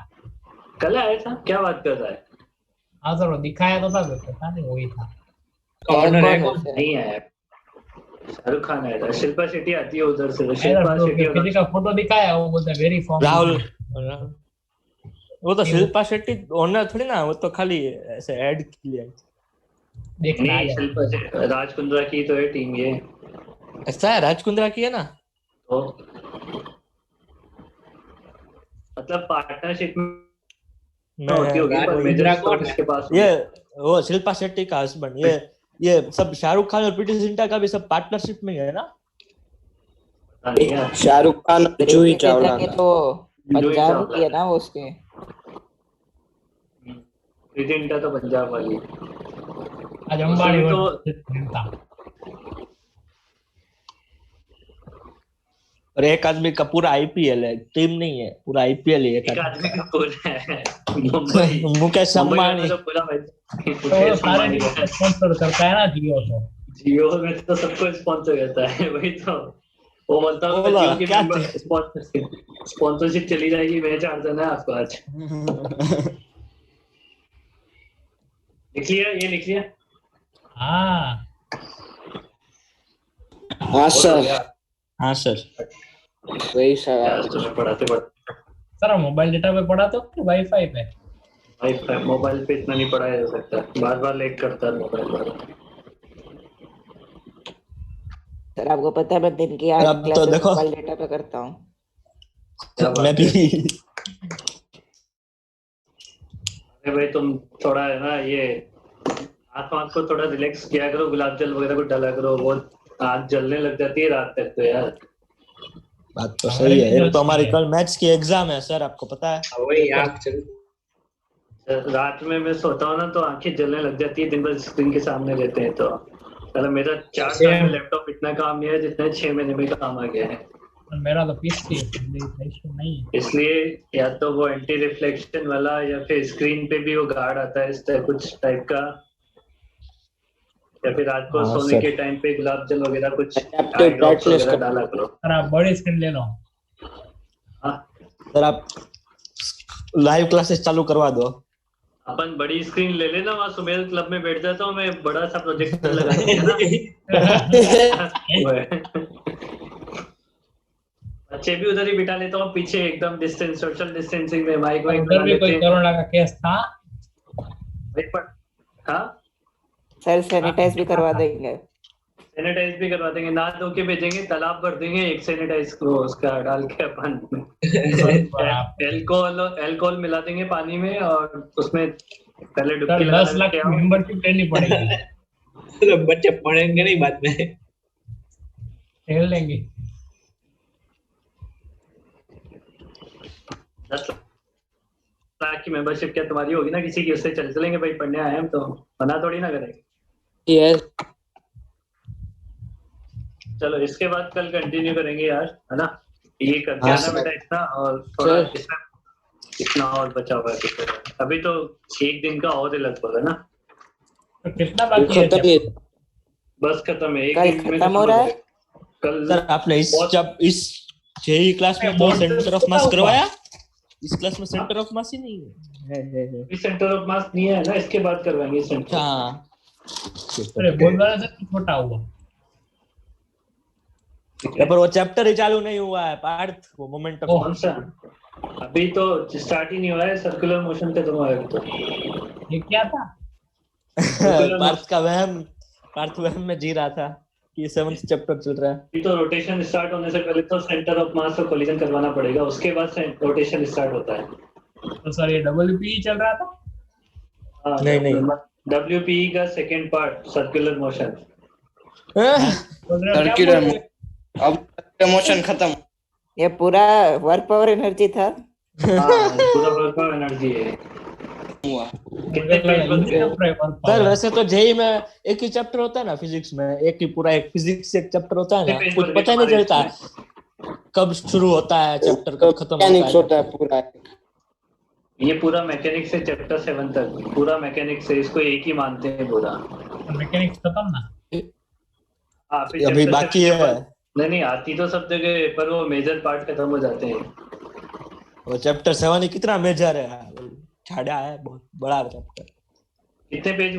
कल आया था, क्या बात कर रहा है? हाँ सर वो दिखाया तो था, पता नहीं वही था। ऑर्डर है कौन कौन? है? नहीं आया, शाहरुख खान आया था। शिल्पा शेट्टी आती है उधर से, तो अरे शिल्पा तो शेट्टी किसी का फोटो दिखाया, वो बोलता है वेरी फॉर्म। राहुल, वो तो शिल्पा शेट्टी ओनर थोड़ी ना, वो तो खाली ऐसे ऐड के लिए। देखना नहीं, शिल्पा शेट्टी राज कुंद्रा की तो है टीम ये। ऐसा है, राज कुंद्रा की है ना। तो मतलब पार्टनरशिप में होती होगी, राज पर कुंद्रा मेजर कौन स्टॉक है? इसके पास ये वो शिल्पा शेट्टी का हस्बैंड, ये सब शाहरुख खान और प्रीति जिंटा का भी सब पार्टनरशिप में है ना। पता नहीं यार। शाहरुख खान और जूही चावला के का। तो जूही पंजाब चावला। की है ना वो उसके। प्रीति जिंटा तो पंजाब वाली है। आज अंबानी उसमें तो- था। और एक आदमी का पूरा आईपीएल है, टीम नहीं है, पूरा आईपीएल है। एक आदमी का पूरा है मुंबई। मुकेश मुंबई में अंबानी। तो पूरा मैच तो वो सारे टीम को स्पॉन्सर करता है ना जियो तो। जियो में तो सबको स्पॉन्सर करता है, वही तो। वो बोलता है बोला, जियो की क्या स्पॉन्सरशिप चली जाएगी, मैच हार जाना है आपको आज। लिख लिया, ये लिख लिया। हाँ हाँ सर, हाँ सर। वही सवाल। आज तुम्हें पढ़ाते पढ़ाते सर मोबाइल डेटा पे पढ़ा तो वाईफाई पे? भाई मोबाइल पे इतना नहीं पढ़ाया जा सकता, बार बार लेट करता है मोबाइल। सर आपको पता है मैं दिन की अब 8 तो क्लासेस देखो। मोबाइल डेटा पे करता हूँ। मैं भी। अरे भाई तुम थोड़ा है ना ये आँख को थोड़ा रिलैक्स किया करो, गुलाब जल वगैरह को डाला करो, वो आँख जलने लग जाती है रात तक तो यार। बात तो सही है। एक तो हमारी कल मैथ्स की एग्जाम है सर, आपको पता है। वही आँख चल। रात में मैं सोता हूँ ना तो आंखें जलने लग जाती है, दिन भर स्क्रीन के सामने रहते हैं तो। मतलब मेरा 4 साल में लैपटॉप इतना काम नहीं है जितना 6 महीने में काम आ गया है। मेरा तो पीसी नहीं है। इसलिए या तो वो एंटी रिफ्लेक्शन वाला या फिर स्क्रीन पे भी वो गार्ड आता है इस तरह कुछ टाइप का, या फिर रात को हाँ, सोने सर। के टाइम पे गुलाब जल वगैरह कुछ Adaptive आई ड्रॉप्स brightness वगैरह का- डाला करो। सर आप बड़ी स्क्रीन ले लो। हाँ सर आप लाइव क्लासेस चालू करवा दो। अपन बड़ी स्क्रीन ले लेना, वहाँ सुमेल क्लब में बैठ जाता हूँ मैं, बड़ा सा प्रोजेक्टर लगा देना। बच्चे भी उधर ही बिठा लेता हूँ पीछे, एकदम डिस्टेंस, सोशल डिस्टेंसिंग में माइक वाइक उधर बना भी लेते कोई हैं। कोरोना का केस था। भाई पर हाँ सर सैनिटाइज भी करवा देंगे। सैनिटाइज भी करवा देंगे, नहा धो के भेजेंगे, तालाब भर देंगे एक सैनिटाइज को उसका डाल के अपन एल्कोहल मिला देंगे पानी में और उसमें पहले डुबकी सर लगा 10 लाख के की आओ। मेंबरशिप लेनी पड़ेगी। तो बच्चे पढ़ेंगे नहीं बाद में। खेल लेंगे। 10 लाख की मेंबरशिप क्या तुम्हारी होगी ना किसी की, उससे चलेंगे भाई, पढ़ने आए हम तो, मना थोड़ी ना करेंगे। यस चलो इसके बाद कल कंटिन्यू करेंगे यार, है ना? ये करके हाँ, आना सर। बेटा इतना, और थोड़ा सर। इसमें इतना और बचा हुआ है। अभी तो 1 दिन का और है लगभग, है ना? तो कितना बाकी है खत्म ये चैप्टर? बस खत्म है, 1 कल दिन में खत्म हो रहा है। कल सर आपने इस बहुत- जब इस जेई क्लास में तो बोर्ड से सेंटर ऑफ कितना मास हुआ? करवाया, इस क्लास में सेंटर ऑफ मास ही नहीं है। अभी सेंटर ऑफ मास नहीं है ना, इसके बाद करवाएंगे सेंटर। अच्छा अरे बोल रहा से छोटा हुआ। पर वो चैप्टर ही चालू नहीं हुआ है पार्थ, वो मोमेंटम। कौन सा? अभी तो स्टार्ट ही नहीं हुआ है, सर्कुलर मोशन खत्म हुआ है अभी तो। ये क्या था? पार्थ वहम में जी रहा था कि 7th चैप्टर चल रहा है। अभी तो रोटेशन स्टार्ट होने से पहले तो सेंटर ऑफ मास और कोलिजन करवाना पड़ेगा, उसके बाद रोटेशन स्टार्ट होता है। तो सर ये WPE चल रहा था? हाँ, नहीं। WPE का सेकंड पार्ट सर्कुलर मोशन। बोल रहे हो क्या सर्कुलर बोल रहे हो? अब मोशन खत्म। ये पूरा वर्क पावर एनर्जी था। हाँ, पूरा वर्क ऑफ एनर्जी है। हुआ कितने पेज बनते हैं? सर वैसे तो जेई में एक ही चैप्टर होता है ना, फिजिक्स में एक ही पूरा, एक फिजिक्स एक चैप्टर होता है ना, कितने पेज कुछ बन गए पता ही नहीं तुम्हारे चलता कब शुरू होता है चैप्टर, कब खत्म होता मैकेनिक्स होता है। है पूरा। ये पूरा मैकेनिक्स से चैप्टर 7 तक पूरा मैकेनिक्स से, इसको एक ही मानते हैं पूरा। मैकेनिक्स खत्म ना? हाँ, फिर अभी chapter बाकी 7 के है। बाद- नहीं आती तो सब जगह है, पर वो मेजर पार्ट खत्म हो जाते हैं। वो चैप्टर 7 ही कितना मेजर है, छाड़ा है, बहुत बड़ा चैप्टर। कितने पेज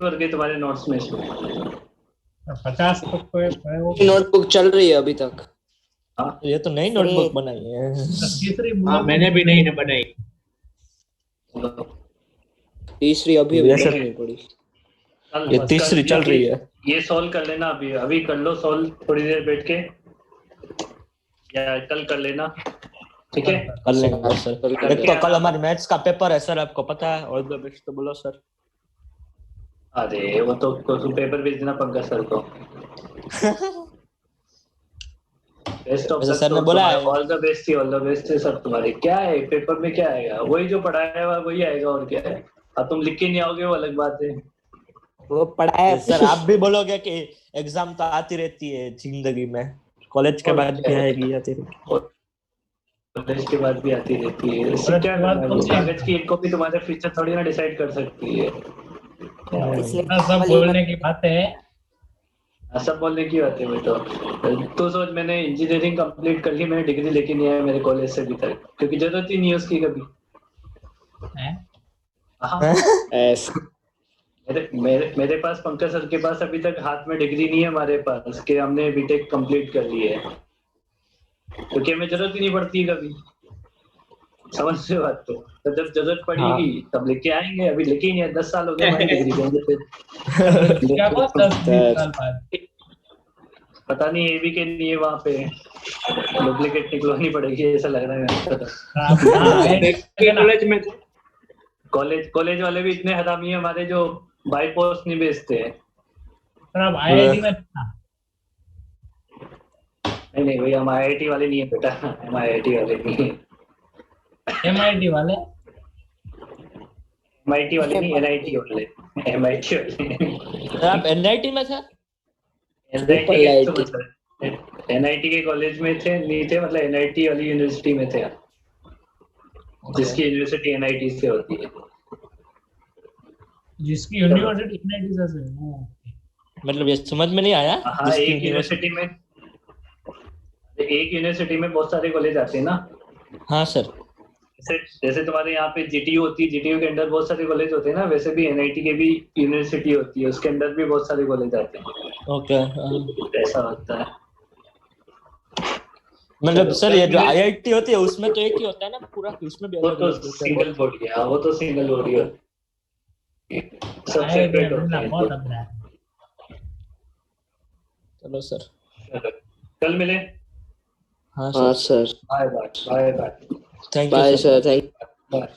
भर गए तुम्हारे नोट्स में इसमें? 50 तो कोई वो नोटबुक चल रही है अभी तक। ये तो नई नोटबुक बनाई है। तीसरी हाँ मैंने भी नहीं बनाई। तीसरी अभी ये सर- करनी पड़ी। ये तीसरी चल रही है। ये सॉल्व कर लेना, अभी कर लो सॉल्व थोड़ी देर बैठ के, या कल कर लेना, ठीक है? कर लेंगे सर। एक तो कल हमारी मैथ्स का पेपर है सर, आपको पता है, ऑल द बेस्ट तो बोलो सर। अरे वो तो पेपर भेज देना पंकज सर को। बेस्ट ऑफ वैसे लक। सर ने बोला है- ऑल द बेस्ट है सर तुम्हारे। क्या है पेपर में, क्या आएगा? वही जो पढ़ाया हुआ वही आएगा, और क्या है? अब तुम लिख के नहीं आओगे वो अलग बात है। वो पढ़ाया सर आप भी बोलोगे कि एग्जाम तो आती रहती है जिंदगी में, कॉलेज के बाद भी आएगी, आती रहेगी। कॉलेज के बाद भी आती रहती है। इससे क्या करना है? वो कागज की एक कॉपी तुम्हारे फ्यूचर थोड़ी ना डिसाइड कर सकती है। इसलिए सब बोलने की बात है। सब बोलने की बात है। मैं तो सोच, मैंने इंजीनियरिंग कंप्लीट कर ली, मैंने डिग्री लेके नहीं आया मेरे कॉलेज से अभी तक, क्योंकि जरूरत ही नहीं है उसकी कभी। हैं? हाँ, ऐसा मेरे पास, पंकज सर के पास अभी तक हाथ में डिग्री नहीं है हमारे पास कि हमने बीटेक कंप्लीट कर ली है, क्योंकि हमें जरूरत ही नहीं पड़ती कभी। समझ से बात तो जब जरूरत पड़ेगी तब लेके आएंगे, अभी लेके ही नहीं है। 10 साल हो गए हमारी डिग्री को। क्या बात 10-20 साल बाद? पता नहीं एबी के लिए वहाँ पे डुप्लीकेट निकलवानी पड़ेगी, ऐसा लग रहा है। कॉलेज में कॉलेज वाले भी इतने हरामी है हमारे, जो बाई पोस्ट नहीं भेजते हैं। सर आप IIT में था? नहीं भाई, हम IIT वाले नहीं है बेटा, हम IIT वाले नहीं है। MIT वाले? MIT वाले नहीं, NIT वाले, MIT वाले। आप NIT में थे? NIT के कॉलेज में थे नहीं थे, मतलब NIT वाली यूनिवर्सिटी में थे, जिसकी यूनिवर्सिटी NIT से होती है। जिसकी यूनिवर्सिटी NIT से है वो। मतलब ये समझ में नहीं आया। हाँ, एक यूनिवर्सिटी में बहुत सारे कॉलेज आते हैं ना। हाँ सर। जैसे तुम्हारे यहाँ पे GTU होती है, GTU के अंदर बहुत सारे कॉलेज होते हैं ना, वैसे भी NIT के भी यूनिवर्सिटी होती है, उसके अंदर भी बहुत सारे कॉलेज आते हैं। ओके। ऐसा होता है। मतलब सर ये जो IIT होती है उसमें तो एक ही होता है ना पूरा, उसमें भी वो अलग तो अलग होता है। सिंगल बॉडी है, वो तो सिंगल बॉडी है, सब IIT सेपरेट में होते हैं। बहुत अंदर है। चलो सर। कल मिले। हाँ हाँ sir. Sir. Bye bye bye bye. Thank you bye sir. Sir, thank bye.